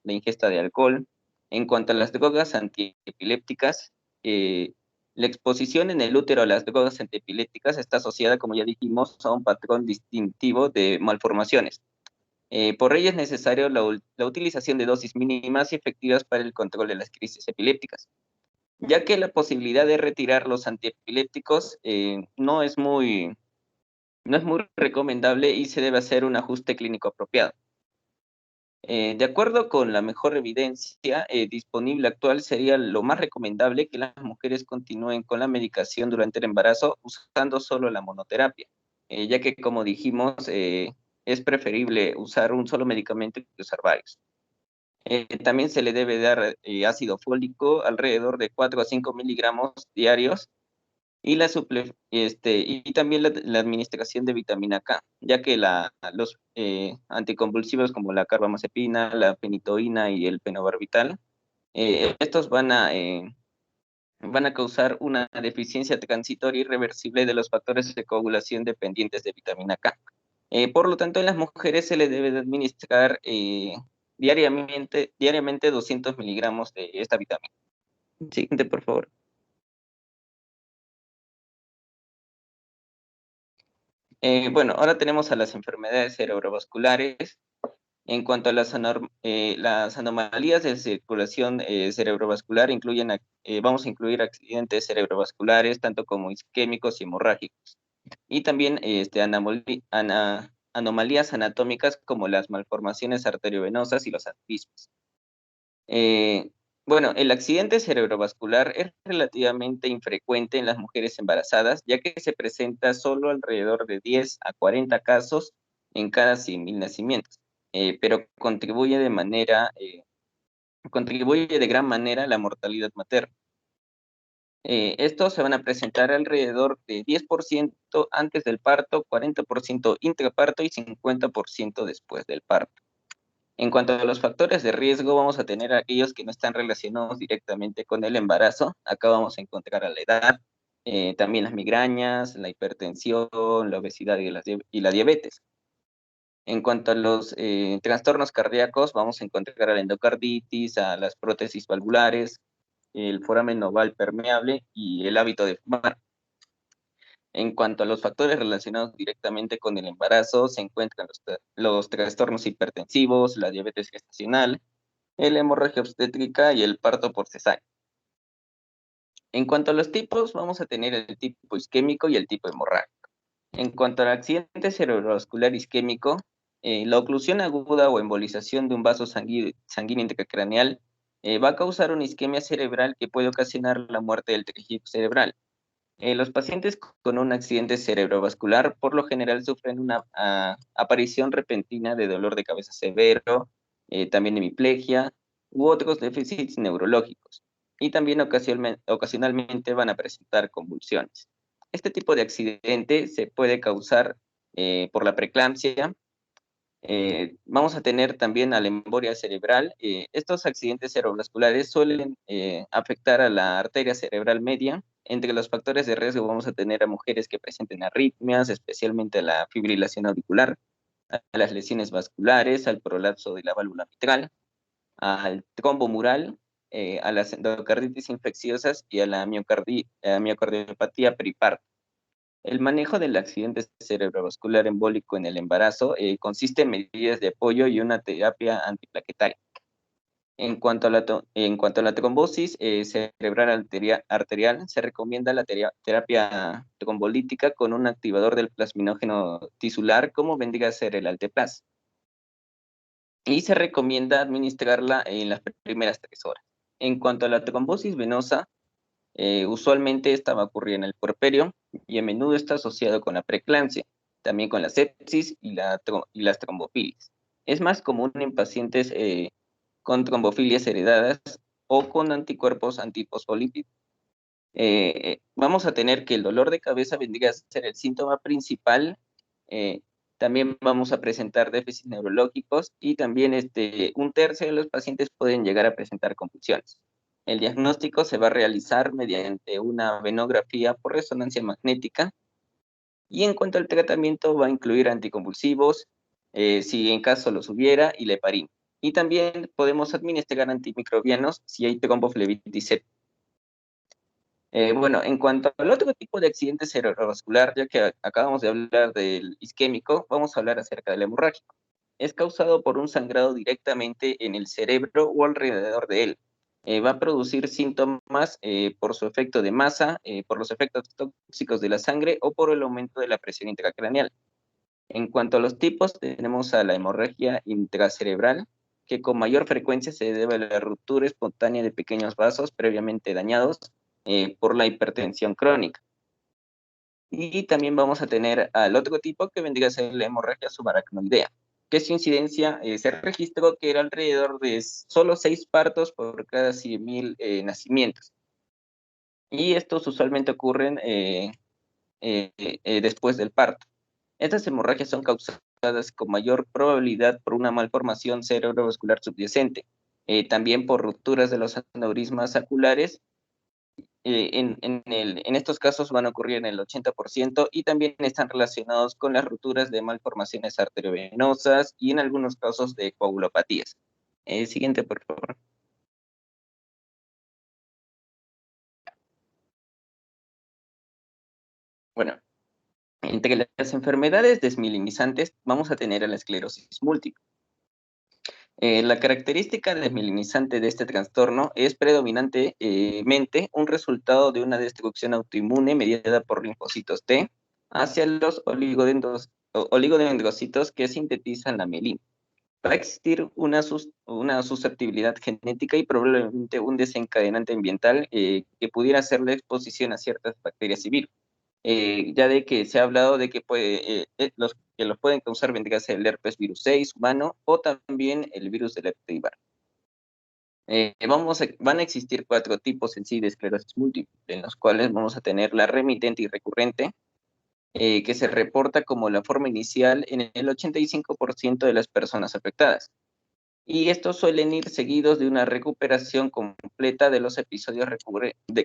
la ingesta de alcohol. En cuanto a las drogas antiepilépticas, la exposición en el útero a las drogas antiepilépticas está asociada, como ya dijimos, a un patrón distintivo de malformaciones. Por ello es necesario la utilización de dosis mínimas y efectivas para el control de las crisis epilépticas, ya que la posibilidad de retirar los antiepilépticos no es muy recomendable y se debe hacer un ajuste clínico apropiado. De acuerdo con la mejor evidencia disponible actual, sería lo más recomendable que las mujeres continúen con la medicación durante el embarazo usando solo la monoterapia, ya que, como dijimos, es preferible usar un solo medicamento que usar varios. También se le debe dar ácido fólico alrededor de 4 a 5 miligramos diarios y y también la administración de vitamina K, ya que los anticonvulsivos como la carbamazepina, la fenitoína y el fenobarbital, estos van a causar una deficiencia transitoria irreversible de los factores de coagulación dependientes de vitamina K. Por lo tanto, en las mujeres se le debe de administrar diariamente 200 miligramos de esta vitamina. Siguiente, por favor. Bueno, ahora tenemos a las enfermedades cerebrovasculares. En cuanto a las anomalías de circulación cerebrovascular, vamos a incluir accidentes cerebrovasculares, tanto como isquémicos y hemorrágicos. Y también anomalías anatómicas como las malformaciones arteriovenosas y los aneurismas. Bueno, el accidente cerebrovascular es relativamente infrecuente en las mujeres embarazadas, ya que se presenta solo alrededor de 10 a 40 casos en cada 100.000 nacimientos, pero contribuye de gran manera a la mortalidad materna. Estos se van a presentar alrededor de 10% antes del parto, 40% intraparto y 50% después del parto. En cuanto a los factores de riesgo, vamos a tener aquellos que no están relacionados directamente con el embarazo. Acá vamos a encontrar a la edad, también las migrañas, la hipertensión, la obesidad y la diabetes. En cuanto a los trastornos cardíacos, vamos a encontrar a la endocarditis, a las prótesis valvulares, el foramen oval permeable y el hábito de fumar. En cuanto a los factores relacionados directamente con el embarazo, se encuentran los trastornos hipertensivos, la diabetes gestacional, la hemorragia obstétrica y el parto por cesárea. En cuanto a los tipos, vamos a tener el tipo isquémico y el tipo hemorrágico. En cuanto al accidente cerebrovascular isquémico, la oclusión aguda o embolización de un vaso sanguíneo intracraneal va a causar una isquemia cerebral que puede ocasionar la muerte del tejido cerebral. Los pacientes con un accidente cerebrovascular por lo general sufren una aparición repentina de dolor de cabeza severo, también hemiplegia u otros déficits neurológicos. Y también ocasionalmente van a presentar convulsiones. Este tipo de accidente se puede causar por la preeclampsia. Vamos a tener también a la embolia cerebral. Estos accidentes cerebrovasculares suelen afectar a la arteria cerebral media. Entre los factores de riesgo vamos a tener a mujeres que presenten arritmias, especialmente a la fibrilación auricular, a las lesiones vasculares, al prolapso de la válvula mitral, al trombo mural, a las endocarditis infecciosas y a la miocardiopatía periparto. El manejo del accidente cerebrovascular embólico en el embarazo consiste en medidas de apoyo y una terapia antiplaquetaria. En cuanto a la trombosis cerebral arterial, se recomienda la terapia trombolítica con un activador del plasminógeno tisular, como vendría a ser el Alteplas. Y se recomienda administrarla en las primeras 3 horas. En cuanto a la trombosis venosa, usualmente esta va a ocurrir en el puerperio y a menudo está asociado con la preeclampsia, también con la sepsis y las trombofilias. Es más común en pacientes con trombofilias heredadas o con anticuerpos antifosfolípidos. Vamos a tener que el dolor de cabeza vendría a ser el síntoma principal. También vamos a presentar déficits neurológicos y también un tercio de los pacientes pueden llegar a presentar convulsiones. El diagnóstico se va a realizar mediante una venografía por resonancia magnética y en cuanto al tratamiento va a incluir anticonvulsivos, si en caso los hubiera, y la heparina. Y también podemos administrar antimicrobianos si hay tromboflebitis sepsis. Bueno, en cuanto al otro tipo de accidente cerebrovascular, ya que acabamos de hablar del isquémico, vamos a hablar acerca del hemorrágico. Es causado por un sangrado directamente en el cerebro o alrededor de él. Va a producir síntomas por su efecto de masa, por los efectos tóxicos de la sangre o por el aumento de la presión intracraneal. En cuanto a los tipos, tenemos a la hemorragia intracerebral, que con mayor frecuencia se debe a la ruptura espontánea de pequeños vasos previamente dañados por la hipertensión crónica. Y también vamos a tener al otro tipo que vendría a ser la hemorragia subaracnoidea, que su incidencia se registró que era alrededor de solo 6 partos por cada 100.000 nacimientos. Y estos usualmente ocurren después del parto. Estas hemorragias son causadas con mayor probabilidad por una malformación cerebrovascular subyacente, también por rupturas de los aneurismas saculares. En estos casos van a ocurrir en el 80% y también están relacionados con las rupturas de malformaciones arteriovenosas y en algunos casos de coagulopatías. Siguiente, por favor. Bueno, entre las enfermedades desmielinizantes vamos a tener a la esclerosis múltiple. La característica desmielinizante de este trastorno es predominantemente un resultado de una destrucción autoinmune mediada por linfocitos T hacia los oligodendrocitos que sintetizan la mielina. Va a existir una susceptibilidad genética y probablemente un desencadenante ambiental que pudiera ser la exposición a ciertas bacterias y virus. Ya de que se ha hablado de que los que los pueden causar vendría a ser el herpes virus 6 humano o también el virus del Epstein-Barr. Van a existir 4 tipos en sí de esclerosis múltiple, en los cuales vamos a tener la remitente y recurrente, que se reporta como la forma inicial en el 85% de las personas afectadas. y estos suelen ir seguidos de una recuperación completa de los episodios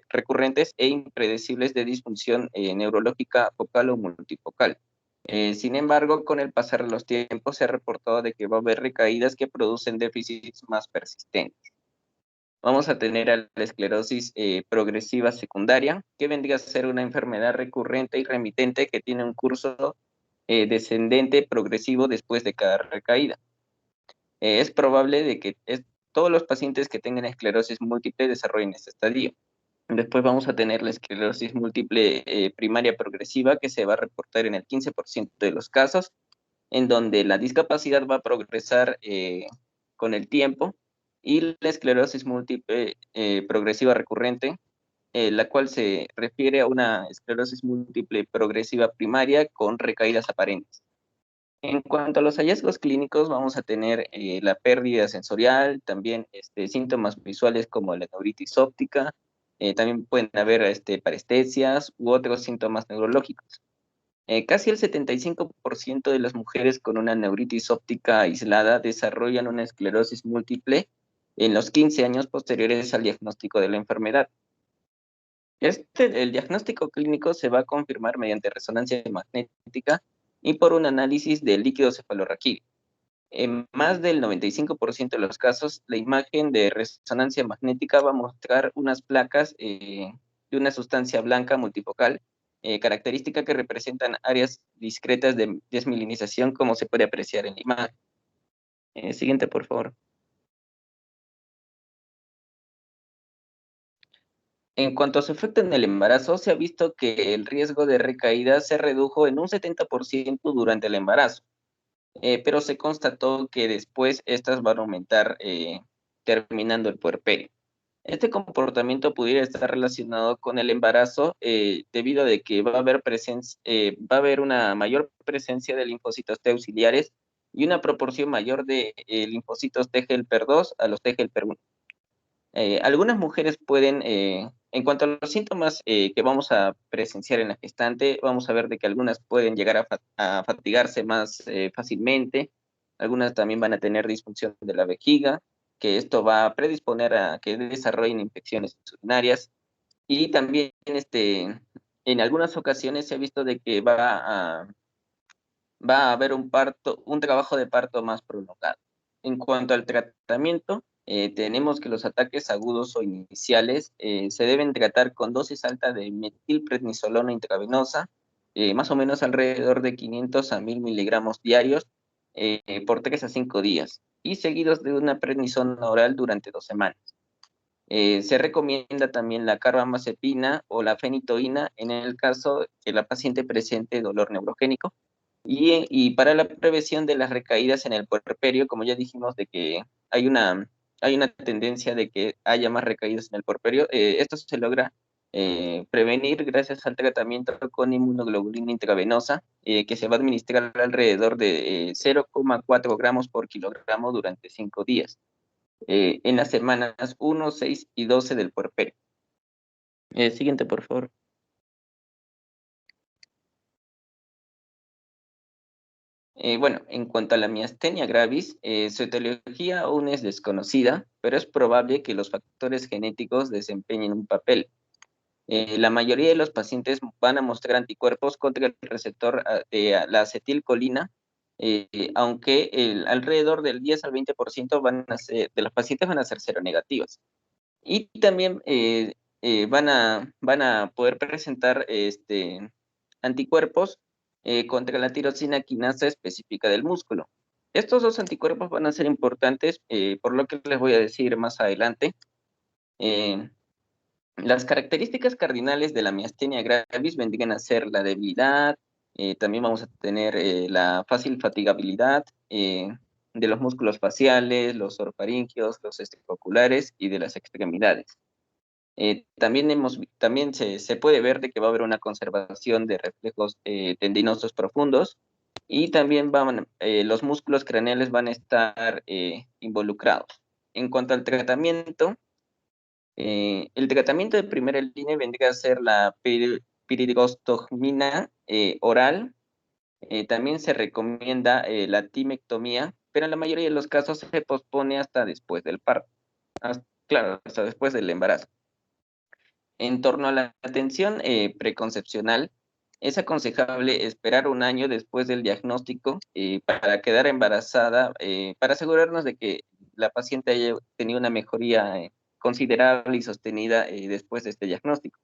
recurrentes e impredecibles de disfunción neurológica focal o multifocal. Sin embargo, con el pasar de los tiempos se ha reportado de que va a haber recaídas que producen déficits más persistentes. Vamos a tener a la esclerosis progresiva secundaria, que vendría a ser una enfermedad recurrente y remitente que tiene un curso descendente progresivo después de cada recaída. Es probable de que todos los pacientes que tengan esclerosis múltiple desarrollen este estadio. Después vamos a tener la esclerosis múltiple primaria progresiva, que se va a reportar en el 15% de los casos, en donde la discapacidad va a progresar con el tiempo, y la esclerosis múltiple progresiva recurrente, la cual se refiere a una esclerosis múltiple progresiva primaria con recaídas aparentes. En cuanto a los hallazgos clínicos, vamos a tener la pérdida sensorial, también síntomas visuales como la neuritis óptica, también pueden haber parestesias u otros síntomas neurológicos. Casi el 75% de las mujeres con una neuritis óptica aislada desarrollan una esclerosis múltiple en los 15 años posteriores al diagnóstico de la enfermedad. El diagnóstico clínico se va a confirmar mediante resonancia magnética y por un análisis del líquido cefalorraquídeo. En más del 95% de los casos, la imagen de resonancia magnética va a mostrar unas placas de una sustancia blanca multifocal, característica que representan áreas discretas de desmielinización, como se puede apreciar en la imagen. Siguiente, por favor. En cuanto a su efecto en el embarazo, se ha visto que el riesgo de recaída se redujo en un 70% durante el embarazo, pero se constató que después estas van a aumentar terminando el puerperio. Este comportamiento pudiera estar relacionado con el embarazo debido a de que va a haber una mayor presencia de linfocitos T auxiliares y una proporción mayor de linfocitos T helper 2 a los T helper 1. Algunas mujeres pueden, en cuanto a los síntomas que vamos a presenciar en la gestante, vamos a ver de que algunas pueden llegar a fatigarse más fácilmente, algunas también van a tener disfunción de la vejiga, que esto va a predisponer a que desarrollen infecciones urinarias, y también en algunas ocasiones se ha visto de que va a haber un trabajo de parto más prolongado. En cuanto al tratamiento, tenemos que los ataques agudos o iniciales se deben tratar con dosis alta de metilprednisolona intravenosa, más o menos alrededor de 500 a 1000 miligramos diarios por 3 a 5 días, y seguidos de una prednisona oral durante 2 semanas. Se recomienda también la carbamazepina o la fenitoína en el caso que la paciente presente dolor neurogénico. Y para la prevención de las recaídas en el puerperio, como ya dijimos de que hay una tendencia de que haya más recaídas en el puerperio, esto se logra prevenir gracias al tratamiento con inmunoglobulina intravenosa, que se va a administrar alrededor de 0,4 gramos por kilogramo durante 5 días, en las semanas 1, 6 y 12 del puerperio. Siguiente, por favor. Bueno, en cuanto a la miastenia gravis, su etiología aún es desconocida, pero es probable que los factores genéticos desempeñen un papel. La mayoría de los pacientes van a mostrar anticuerpos contra el receptor de la acetilcolina, aunque alrededor del 10 al 20% de los pacientes van a ser seronegativos. Y también van a poder presentar anticuerpos contra la tirosina quinasa específica del músculo. Estos dos anticuerpos van a ser importantes, por lo que les voy a decir más adelante. Las características cardinales de la miastenia gravis vendrían a ser la debilidad, también vamos a tener la fácil fatigabilidad de los músculos faciales, los orofaringeos, los extraoculares y de las extremidades. También se puede ver de que va a haber una conservación de reflejos tendinosos profundos, y también los músculos craneales van a estar involucrados. En cuanto al tratamiento, el tratamiento de primera línea vendría a ser la pirigostomina oral. También se recomienda la timectomía pero en la mayoría de los casos se pospone hasta después del parto, claro, hasta después del embarazo. En torno a la atención preconcepcional, es aconsejable esperar un año después del diagnóstico para quedar embarazada, para asegurarnos de que la paciente haya tenido una mejoría considerable y sostenida después de este diagnóstico.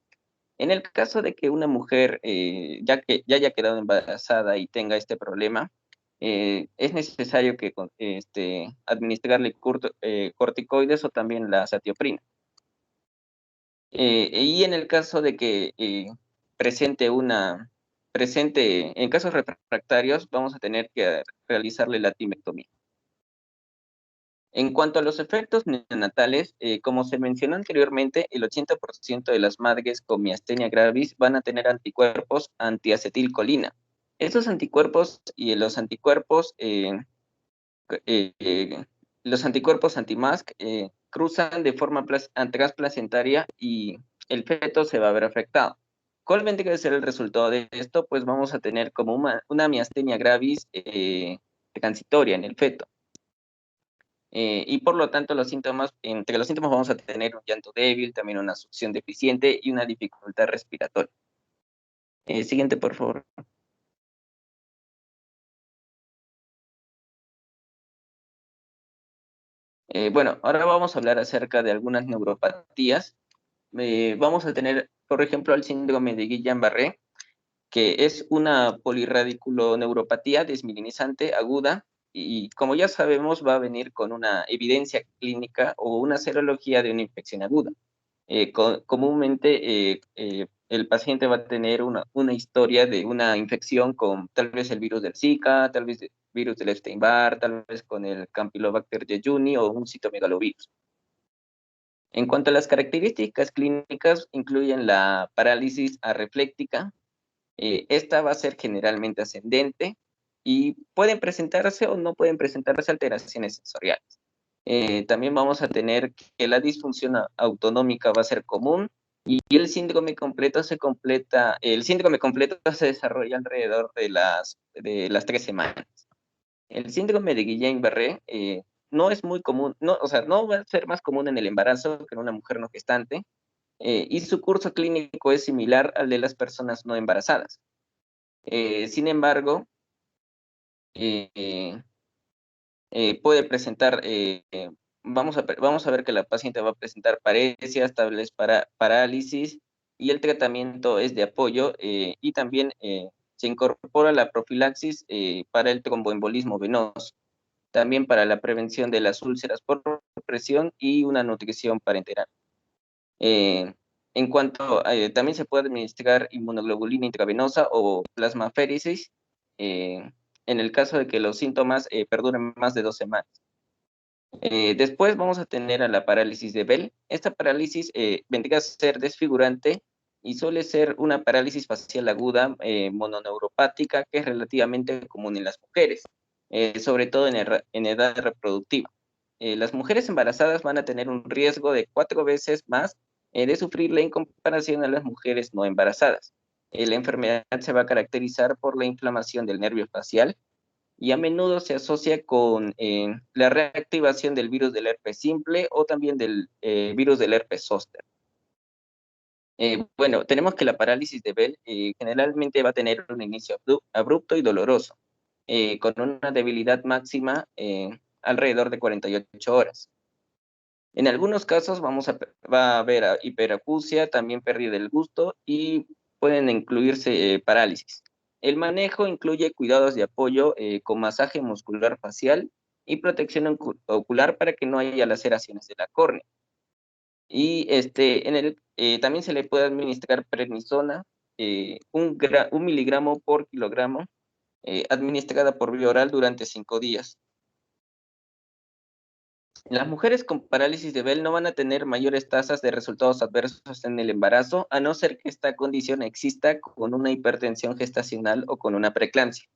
En el caso de que una mujer ya haya quedado embarazada y tenga este problema, es necesario que administrarle corticoides o también la satioprina. Y en el caso de que en casos refractarios, vamos a tener que realizarle la timectomía. En cuanto a los efectos neonatales, como se mencionó anteriormente, el 80% de las madres con miastenia gravis van a tener anticuerpos antiacetilcolina. Estos anticuerpos y los anticuerpos anti-MASC cruzan de forma transplacentaria y el feto se va a ver afectado. ¿Cuál vendría a ser el resultado de esto? Pues vamos a tener como una miastenia gravis transitoria en el feto. Y por lo tanto, entre los síntomas vamos a tener un llanto débil, también una succión deficiente y una dificultad respiratoria. Siguiente, por favor. Bueno, ahora vamos a hablar acerca de algunas neuropatías. Vamos a tener, por ejemplo, el síndrome de Guillain-Barré, que es una polirradiculoneuropatía desmielinizante aguda y, como ya sabemos, va a venir con una evidencia clínica o una serología de una infección aguda. Comúnmente el paciente va a tener una historia de una infección con tal vez el virus del Zika, tal vez el virus del Epstein-Barr, tal vez con el Campylobacter jejuni o un citomegalovirus. En cuanto a las características clínicas, incluyen la parálisis arrefléctica. Esta va a ser generalmente ascendente y pueden presentarse o no pueden presentarse alteraciones sensoriales. También vamos a tener que la disfunción autonómica va a ser común y el síndrome completo se desarrolla alrededor de las 3 semanas. El síndrome de Guillain-Barré no es muy común, o sea, no va a ser más común en el embarazo que en una mujer no gestante, y su curso clínico es similar al de las personas no embarazadas. Sin embargo, puede presentar, vamos a ver que la paciente va a presentar paresias, tal vez parálisis, y el tratamiento es de apoyo, y también se incorpora la profilaxis para el tromboembolismo venoso, también para la prevención de las úlceras por presión y una nutrición parenteral. En cuanto, también se puede administrar inmunoglobulina intravenosa o plasmaféresis en el caso de que los síntomas perduren más de 2 semanas. Después vamos a tener a la parálisis de Bell. Esta parálisis vendría a ser desfigurante y suele ser una parálisis facial aguda mononeuropática que es relativamente común en las mujeres, sobre todo en edad reproductiva. Las mujeres embarazadas van a tener un riesgo de 4 veces más de sufrirla en comparación a las mujeres no embarazadas. La enfermedad se va a caracterizar por la inflamación del nervio facial y a menudo se asocia con la reactivación del virus del herpes simple o también del virus del herpes zóster. Bueno, tenemos que la parálisis de Bell generalmente va a tener un inicio abrupto y doloroso, con una debilidad máxima alrededor de 48 horas. En algunos casos va a haber hiperacusia, también pérdida del gusto y pueden incluirse parálisis. El manejo incluye cuidados de apoyo con masaje muscular facial y protección ocular para que no haya laceraciones de la córnea. Y también se le puede administrar prednisona, 1 miligramo por kilogramo, administrada por vía oral durante 5 días. Las mujeres con parálisis de Bell no van a tener mayores tasas de resultados adversos en el embarazo, a no ser que esta condición exista con una hipertensión gestacional o con una preeclampsia,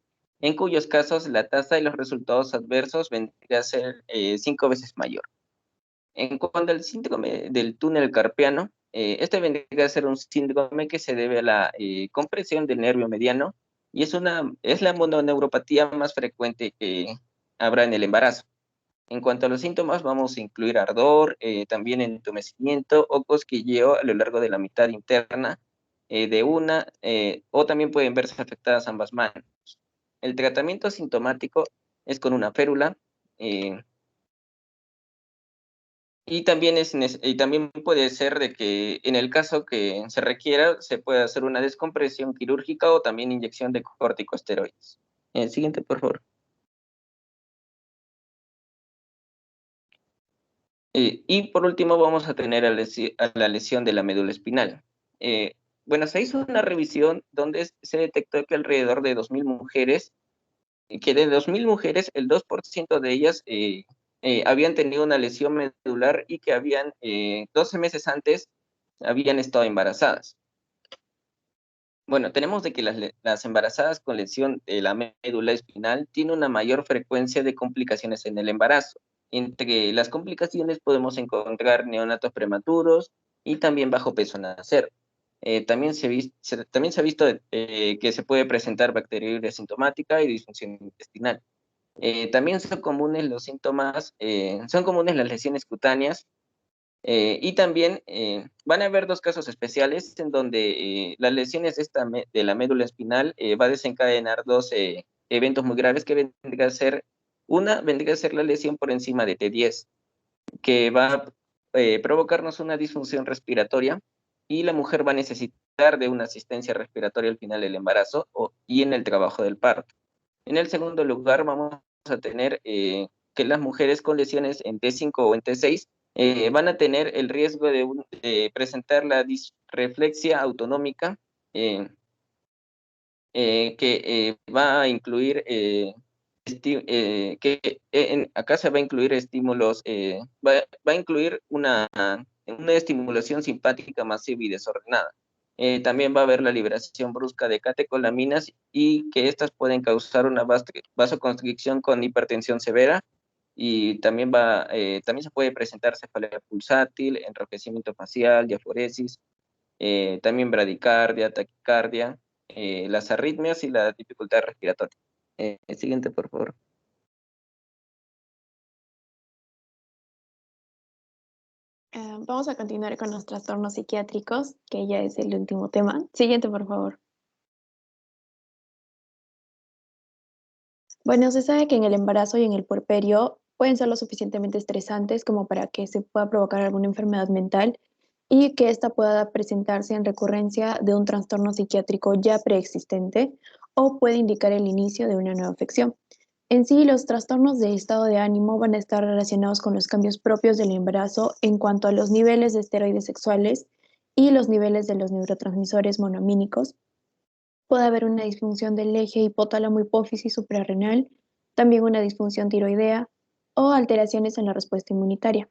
en cuyos casos la tasa de los resultados adversos vendría a ser 5 veces mayor. En cuanto al síndrome del túnel carpiano, este vendría a ser un síndrome que se debe a la compresión del nervio mediano y es la mononeuropatía más frecuente habrá en el embarazo. En cuanto a los síntomas, vamos a incluir ardor, también entumecimiento o cosquilleo a lo largo de la mitad interna o también pueden verse afectadas ambas manos. El tratamiento sintomático es con una férula, y también puede ser de que en el caso que se requiera, se puede hacer una descompresión quirúrgica o también inyección de corticosteroides. El siguiente, por favor. Y por último vamos a tener a la lesión de la médula espinal. Bueno, se hizo una revisión donde se detectó que alrededor de 2.000 mujeres, que de 2.000 mujeres, el 2% de ellas habían tenido una lesión medular y que 12 meses antes habían estado embarazadas. Bueno, tenemos de que las embarazadas con lesión de la médula espinal tienen una mayor frecuencia de complicaciones en el embarazo. Entre las complicaciones podemos encontrar neonatos prematuros y también bajo peso al nacer. También también se ha visto que se puede presentar bacteriuria sintomática y disfunción intestinal. También son comunes los síntomas, son comunes las lesiones cutáneas, y también van a haber dos casos especiales en donde las lesiones de la médula espinal va a desencadenar dos eventos muy graves que vendría a ser, una vendría a ser la lesión por enzima de T10, que va a provocarnos una disfunción respiratoria y la mujer va a necesitar de una asistencia respiratoria al final del embarazo y en el trabajo del parto. En el segundo lugar vamos a tener que las mujeres con lesiones en T5 o en T6 van a tener el riesgo de presentar la disreflexia autonómica, que va a incluir, acá se va a incluir estímulos, va a incluir una estimulación simpática masiva y desordenada. También va a haber la liberación brusca de catecolaminas y que estas pueden causar una vasoconstricción con hipertensión severa, y también se puede presentar cefalea pulsátil, enrojecimiento facial, diaforesis, también bradicardia, taquicardia, las arritmias y la dificultad respiratoria. Siguiente, por favor. Vamos a continuar con los trastornos psiquiátricos, que ya es el último tema. Siguiente, por favor. Bueno, se sabe que en el embarazo y en el puerperio pueden ser lo suficientemente estresantes como para que se pueda provocar alguna enfermedad mental y que ésta pueda presentarse en recurrencia de un trastorno psiquiátrico ya preexistente o puede indicar el inicio de una nueva afección. En sí, los trastornos de estado de ánimo van a estar relacionados con los cambios propios del embarazo en cuanto a los niveles de esteroides sexuales y los niveles de los neurotransmisores monoamínicos. Puede haber una disfunción del eje hipotálamo-hipófisis suprarrenal, también una disfunción tiroidea o alteraciones en la respuesta inmunitaria.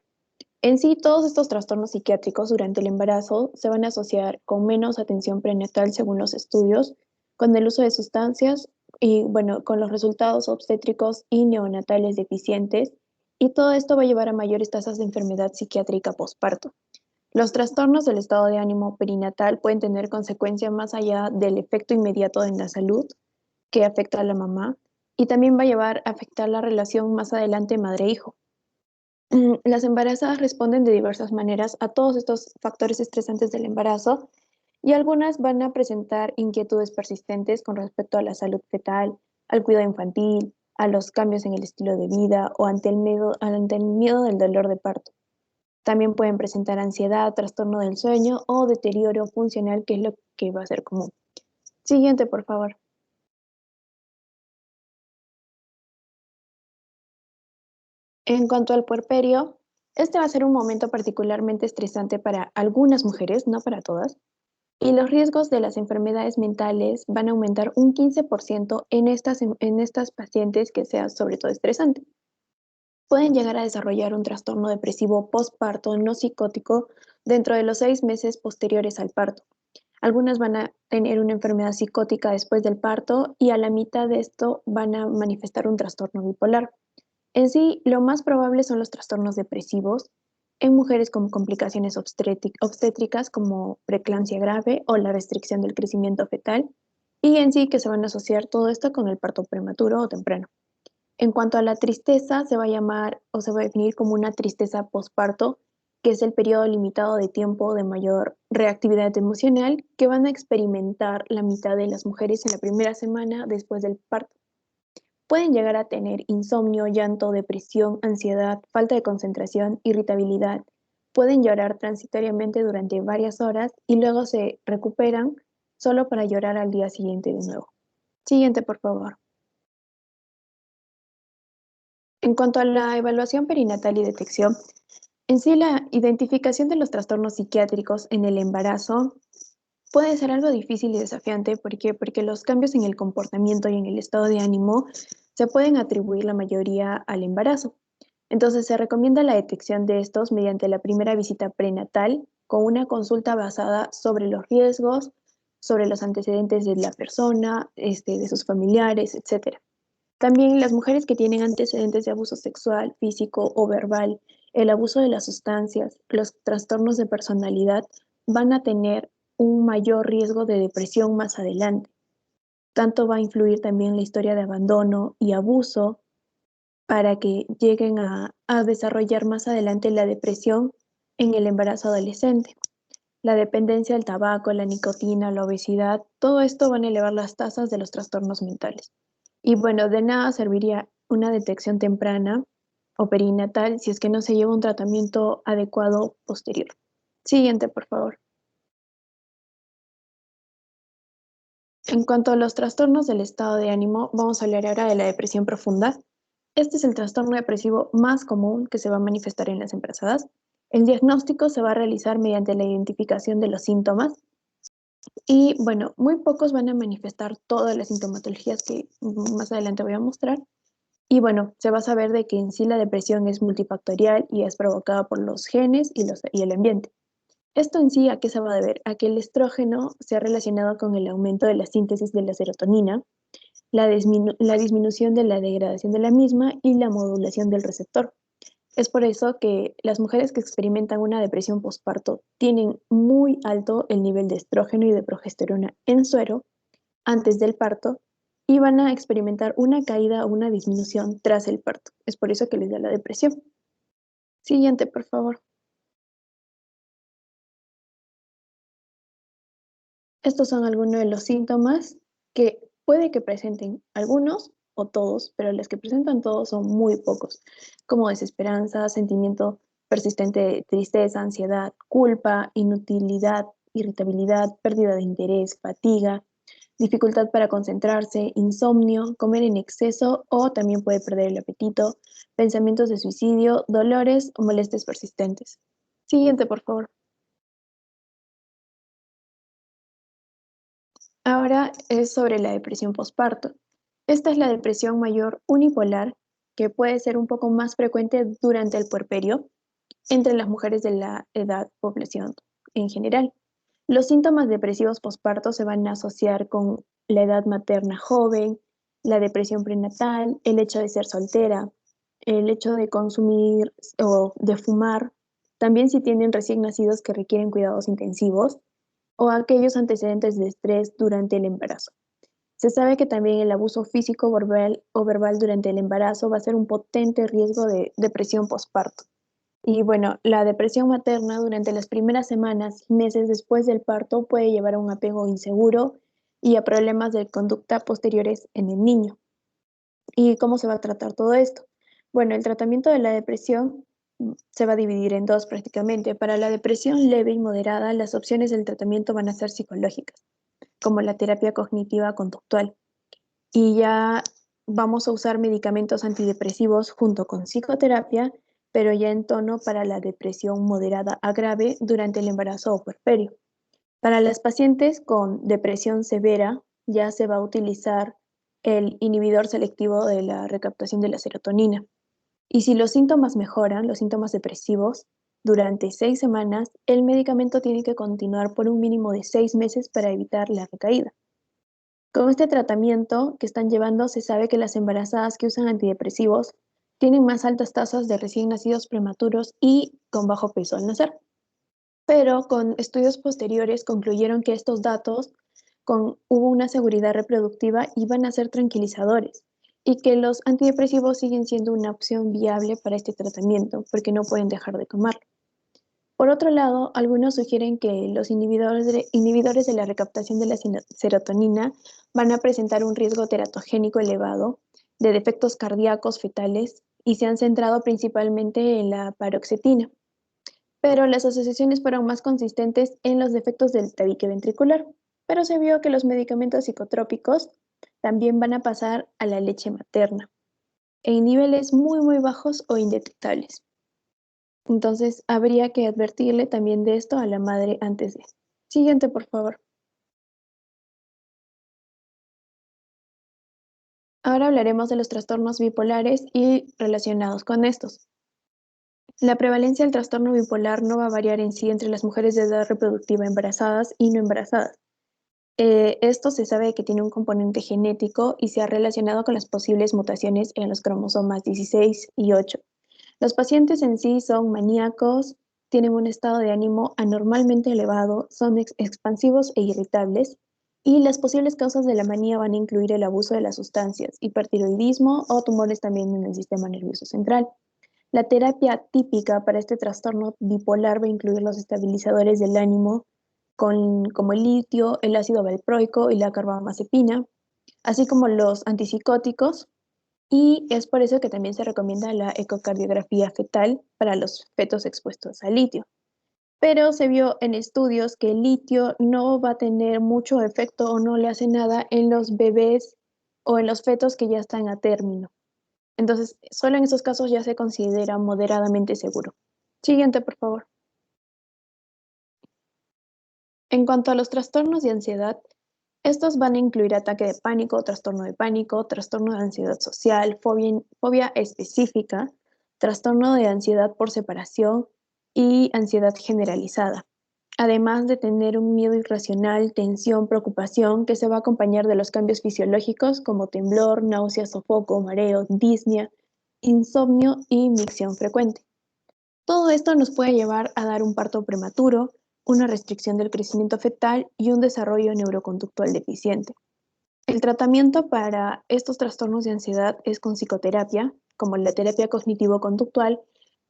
En sí, todos estos trastornos psiquiátricos durante el embarazo se van a asociar con menos atención prenatal según los estudios, con el uso de sustancias y, bueno, con los resultados obstétricos y neonatales deficientes, y todo esto va a llevar a mayores tasas de enfermedad psiquiátrica posparto. Los trastornos del estado de ánimo perinatal pueden tener consecuencias más allá del efecto inmediato en la salud que afecta a la mamá, y también va a llevar a afectar la relación más adelante madre-hijo. Las embarazadas responden de diversas maneras a todos estos factores estresantes del embarazo, y algunas van a presentar inquietudes persistentes con respecto a la salud fetal, al cuidado infantil, a los cambios en el estilo de vida o ante el miedo del dolor de parto. También pueden presentar ansiedad, trastorno del sueño o deterioro funcional, que es lo que va a ser común. Siguiente, por favor. En cuanto al puerperio, este va a ser un momento particularmente estresante para algunas mujeres, no para todas, y los riesgos de las enfermedades mentales van a aumentar un 15% en estas pacientes que sea sobre todo estresante. Pueden llegar a desarrollar un trastorno depresivo postparto no psicótico dentro de los 6 meses posteriores al parto. Algunas van a tener una enfermedad psicótica después del parto y a la mitad de esto van a manifestar un trastorno bipolar. En sí, lo más probable son los trastornos depresivos en mujeres con complicaciones obstétricas como preeclampsia grave o la restricción del crecimiento fetal, y en sí que se van a asociar todo esto con el parto prematuro o temprano. En cuanto a la tristeza, se va a llamar o se va a definir como una tristeza posparto, que es el periodo limitado de tiempo de mayor reactividad emocional que van a experimentar la mitad de las mujeres en la primera semana después del parto. Pueden llegar a tener insomnio, llanto, depresión, ansiedad, falta de concentración, irritabilidad. Pueden llorar transitoriamente durante varias horas y luego se recuperan solo para llorar al día siguiente de nuevo. Siguiente, por favor. En cuanto a la evaluación perinatal y detección, en sí la identificación de los trastornos psiquiátricos en el embarazo puede ser algo difícil y desafiante. ¿Por qué? Porque los cambios en el comportamiento y en el estado de ánimo se pueden atribuir la mayoría al embarazo. Entonces se recomienda la detección de estos mediante la primera visita prenatal con una consulta basada sobre los riesgos, sobre los antecedentes de la persona, de sus familiares, etc. También las mujeres que tienen antecedentes de abuso sexual, físico o verbal, el abuso de las sustancias, los trastornos de personalidad, van a tener un mayor riesgo de depresión más adelante. Tanto va a influir también la historia de abandono y abuso para que lleguen a desarrollar más adelante la depresión en el embarazo adolescente. La dependencia al tabaco, la nicotina, la obesidad, todo esto van a elevar las tasas de los trastornos mentales. Y bueno, de nada serviría una detección temprana o perinatal si es que no se lleva un tratamiento adecuado posterior. Siguiente, por favor. En cuanto a los trastornos del estado de ánimo, vamos a hablar ahora de la depresión profunda. Este es el trastorno depresivo más común que se va a manifestar en las embarazadas. El diagnóstico se va a realizar mediante la identificación de los síntomas y bueno, muy pocos van a manifestar todas las sintomatologías que más adelante voy a mostrar. Y bueno, se va a saber de que en sí la depresión es multifactorial y es provocada por los genes y el ambiente. Esto en sí, ¿a qué se va a deber? A que el estrógeno se ha relacionado con el aumento de la síntesis de la serotonina, la disminución de la degradación de la misma y la modulación del receptor. Es por eso que las mujeres que experimentan una depresión postparto tienen muy alto el nivel de estrógeno y de progesterona en suero antes del parto y van a experimentar una caída o una disminución tras el parto. Es por eso que les da la depresión. Siguiente, por favor. Estos son algunos de los síntomas que puede que presenten algunos o todos, pero los que presentan todos son muy pocos, como desesperanza, sentimiento persistente de tristeza, ansiedad, culpa, inutilidad, irritabilidad, pérdida de interés, fatiga, dificultad para concentrarse, insomnio, comer en exceso o también puede perder el apetito, pensamientos de suicidio, dolores o molestias persistentes. Siguiente, por favor. Ahora es sobre la depresión postparto. Esta es la depresión mayor unipolar que puede ser un poco más frecuente durante el puerperio entre las mujeres de la edad población en general. Los síntomas depresivos postparto se van a asociar con la edad materna joven, la depresión prenatal, el hecho de ser soltera, el hecho de consumir o de fumar, también si tienen recién nacidos que requieren cuidados intensivos o aquellos antecedentes de estrés durante el embarazo. Se sabe que también el abuso físico o verbal durante el embarazo va a ser un potente riesgo de depresión postparto. Y bueno, la depresión materna durante las primeras semanas y meses después del parto puede llevar a un apego inseguro y a problemas de conducta posteriores en el niño. ¿Y cómo se va a tratar todo esto? Bueno, el tratamiento de la depresión se va a dividir en dos prácticamente. Para la depresión leve y moderada, las opciones del tratamiento van a ser psicológicas, como la terapia cognitiva conductual. Y ya vamos a usar medicamentos antidepresivos junto con psicoterapia, pero ya en tono para la depresión moderada a grave durante el embarazo o puerperio. Para las pacientes con depresión severa, ya se va a utilizar el inhibidor selectivo de la recaptación de la serotonina. Y si los síntomas mejoran, los síntomas depresivos, durante 6 semanas, el medicamento tiene que continuar por un mínimo de 6 meses para evitar la recaída. Con este tratamiento que están llevando, se sabe que las embarazadas que usan antidepresivos tienen más altas tasas de recién nacidos prematuros y con bajo peso al nacer. Pero con estudios posteriores concluyeron que estos datos hubo una seguridad reproductiva iban a ser tranquilizadores y que los antidepresivos siguen siendo una opción viable para este tratamiento porque no pueden dejar de tomarlo. Por otro lado, algunos sugieren que los inhibidores de la recaptación de la serotonina van a presentar un riesgo teratogénico elevado de defectos cardíacos fetales y se han centrado principalmente en la paroxetina, pero las asociaciones fueron más consistentes en los defectos del tabique ventricular. Pero se vio que los medicamentos psicotrópicos también van a pasar a la leche materna en niveles muy bajos o indetectables. Entonces, habría que advertirle también de esto a la madre antes de. Siguiente, por favor. Ahora hablaremos de los trastornos bipolares y relacionados con estos. La prevalencia del trastorno bipolar no va a variar en sí entre las mujeres de edad reproductiva embarazadas y no embarazadas. Esto se sabe que tiene un componente genético y se ha relacionado con las posibles mutaciones en los cromosomas 16 y 8. Los pacientes en sí son maníacos, tienen un estado de ánimo anormalmente elevado, son expansivos e irritables, y las posibles causas de la manía van a incluir el abuso de las sustancias, hipertiroidismo o tumores también en el sistema nervioso central. La terapia típica para este trastorno bipolar va a incluir los estabilizadores del ánimo, como el litio, el ácido valproico y la carbamazepina, así como los antipsicóticos, y es por eso que también se recomienda la ecocardiografía fetal para los fetos expuestos al litio. Pero se vio en estudios que el litio no va a tener mucho efecto o no le hace nada en los bebés o en los fetos que ya están a término. Entonces, solo en esos casos ya se considera moderadamente seguro. Siguiente, por favor. En cuanto a los trastornos de ansiedad, estos van a incluir ataque de pánico, trastorno de ansiedad social, fobia específica, trastorno de ansiedad por separación y ansiedad generalizada, además de tener un miedo irracional, tensión, preocupación que se va a acompañar de los cambios fisiológicos como temblor, náuseas, sofoco, mareo, disnea, insomnio y micción frecuente. Todo esto nos puede llevar a dar un parto prematuro, una restricción del crecimiento fetal y un desarrollo neuroconductual deficiente. El tratamiento para estos trastornos de ansiedad es con psicoterapia, como la terapia cognitivo-conductual,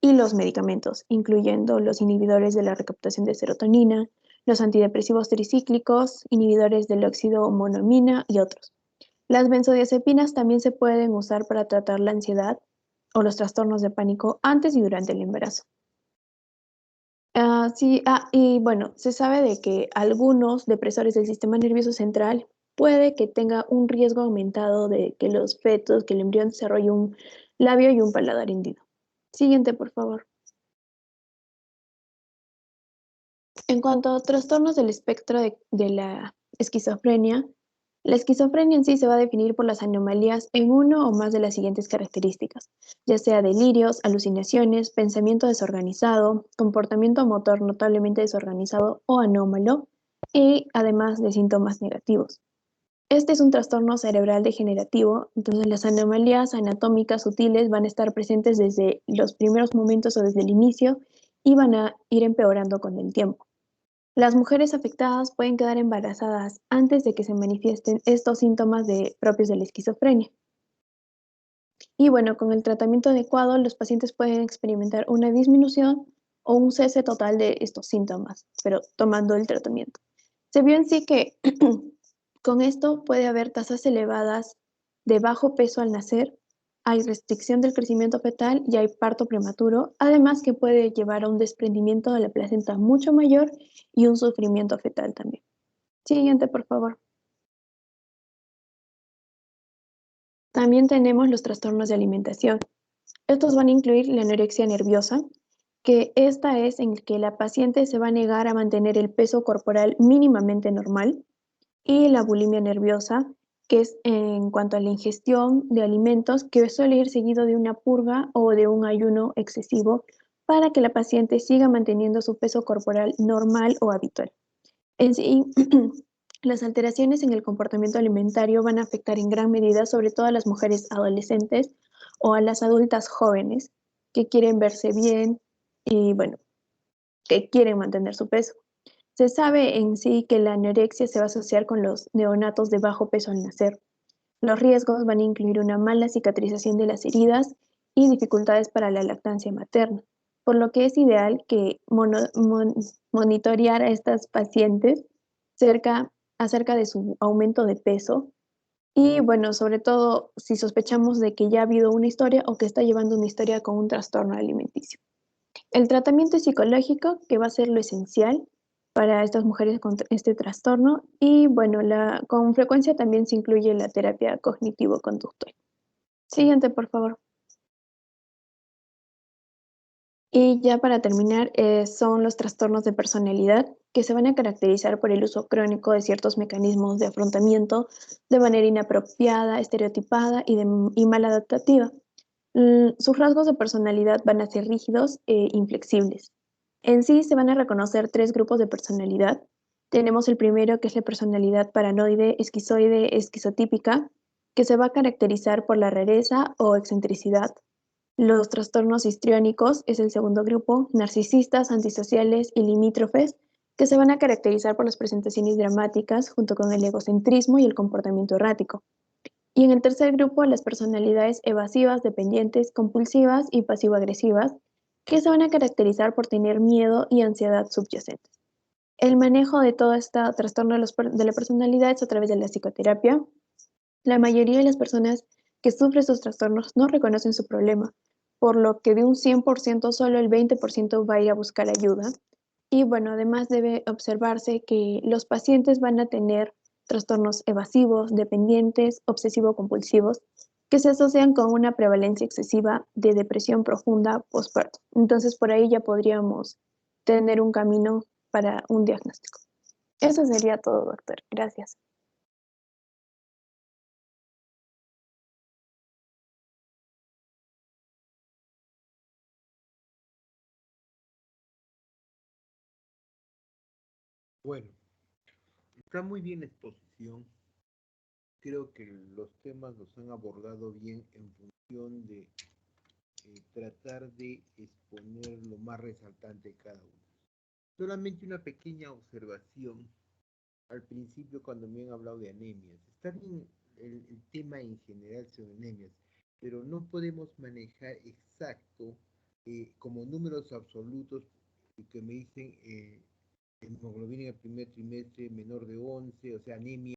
y los medicamentos, incluyendo los inhibidores de la recaptación de serotonina, los antidepresivos tricíclicos, inhibidores del óxido monoamina y otros. Las benzodiazepinas también se pueden usar para tratar la ansiedad o los trastornos de pánico antes y durante el embarazo. Sí, y bueno, se sabe de que algunos depresores del sistema nervioso central puede que tenga un riesgo aumentado de que los fetos, que el embrión desarrolle un labio y un paladar hendido. Siguiente, por favor. En cuanto a trastornos del espectro de la esquizofrenia en sí se va a definir por las anomalías en uno o más de las siguientes características, ya sea delirios, alucinaciones, pensamiento desorganizado, comportamiento motor notablemente desorganizado o anómalo, y además de síntomas negativos. Este es un trastorno cerebral degenerativo, entonces las anomalías anatómicas sutiles van a estar presentes desde los primeros momentos o desde el inicio y van a ir empeorando con el tiempo. Las mujeres afectadas pueden quedar embarazadas antes de que se manifiesten estos síntomas propios de la esquizofrenia. Y bueno, con el tratamiento adecuado, los pacientes pueden experimentar una disminución o un cese total de estos síntomas, pero tomando el tratamiento. Se vio en sí que con esto puede haber tasas elevadas de bajo peso al nacer, hay restricción del crecimiento fetal y hay parto prematuro, además que puede llevar a un desprendimiento de la placenta mucho mayor y un sufrimiento fetal también. Siguiente, por favor. También tenemos los trastornos de alimentación. Estos van a incluir la anorexia nerviosa, que esta es en que la paciente se va a negar a mantener el peso corporal mínimamente normal, y la bulimia nerviosa, que es en cuanto a la ingestión de alimentos, que suele ir seguido de una purga o de un ayuno excesivo para que la paciente siga manteniendo su peso corporal normal o habitual. En sí, las alteraciones en el comportamiento alimentario van a afectar en gran medida sobre todo a las mujeres adolescentes o a las adultas jóvenes que quieren verse bien y, bueno, que quieren mantener su peso. Se sabe en sí que la anorexia se va a asociar con los neonatos de bajo peso al nacer. Los riesgos van a incluir una mala cicatrización de las heridas y dificultades para la lactancia materna, por lo que es ideal que monitorear a estas pacientes acerca de su aumento de peso y bueno, sobre todo si sospechamos de que ya ha habido una historia o que está llevando una historia con un trastorno alimenticio. El tratamiento psicológico, que va a ser lo esencial para estas mujeres con este trastorno, y bueno, con frecuencia también se incluye la terapia cognitivo-conductual. Siguiente, por favor. Y ya para terminar, son los trastornos de personalidad que se van a caracterizar por el uso crónico de ciertos mecanismos de afrontamiento de manera inapropiada, estereotipada y mal adaptativa. Sus rasgos de personalidad van a ser rígidos e inflexibles. En sí se van a reconocer tres grupos de personalidad. Tenemos el primero, que es la personalidad paranoide, esquizoide, esquizotípica, que se va a caracterizar por la rareza o excentricidad. Los trastornos histriónicos es el segundo grupo, narcisistas, antisociales y limítrofes, que se van a caracterizar por las presentaciones dramáticas junto con el egocentrismo y el comportamiento errático. Y en el tercer grupo, las personalidades evasivas, dependientes, compulsivas y pasivo-agresivas, que se van a caracterizar por tener miedo y ansiedad subyacentes. El manejo de todo este trastorno de la personalidad es a través de la psicoterapia. La mayoría de las personas que sufren estos trastornos no reconocen su problema, por lo que de un 100% solo el 20% va a ir a buscar ayuda. Y bueno, además debe observarse que los pacientes van a tener trastornos evasivos, dependientes, obsesivo-compulsivos, que se asocian con una prevalencia excesiva de depresión profunda postparto. Entonces, por ahí ya podríamos tener un camino para un diagnóstico. Eso sería todo, doctor. Gracias. Bueno, está muy bien la exposición. Creo que los temas los han abordado bien en función de tratar de exponer lo más resaltante de cada uno. Solamente una pequeña observación al principio cuando me han hablado de anemias. Está bien el tema en general sobre anemias, pero no podemos manejar exacto como números absolutos que me dicen hemoglobina en el primer trimestre menor de 11, o sea, anemia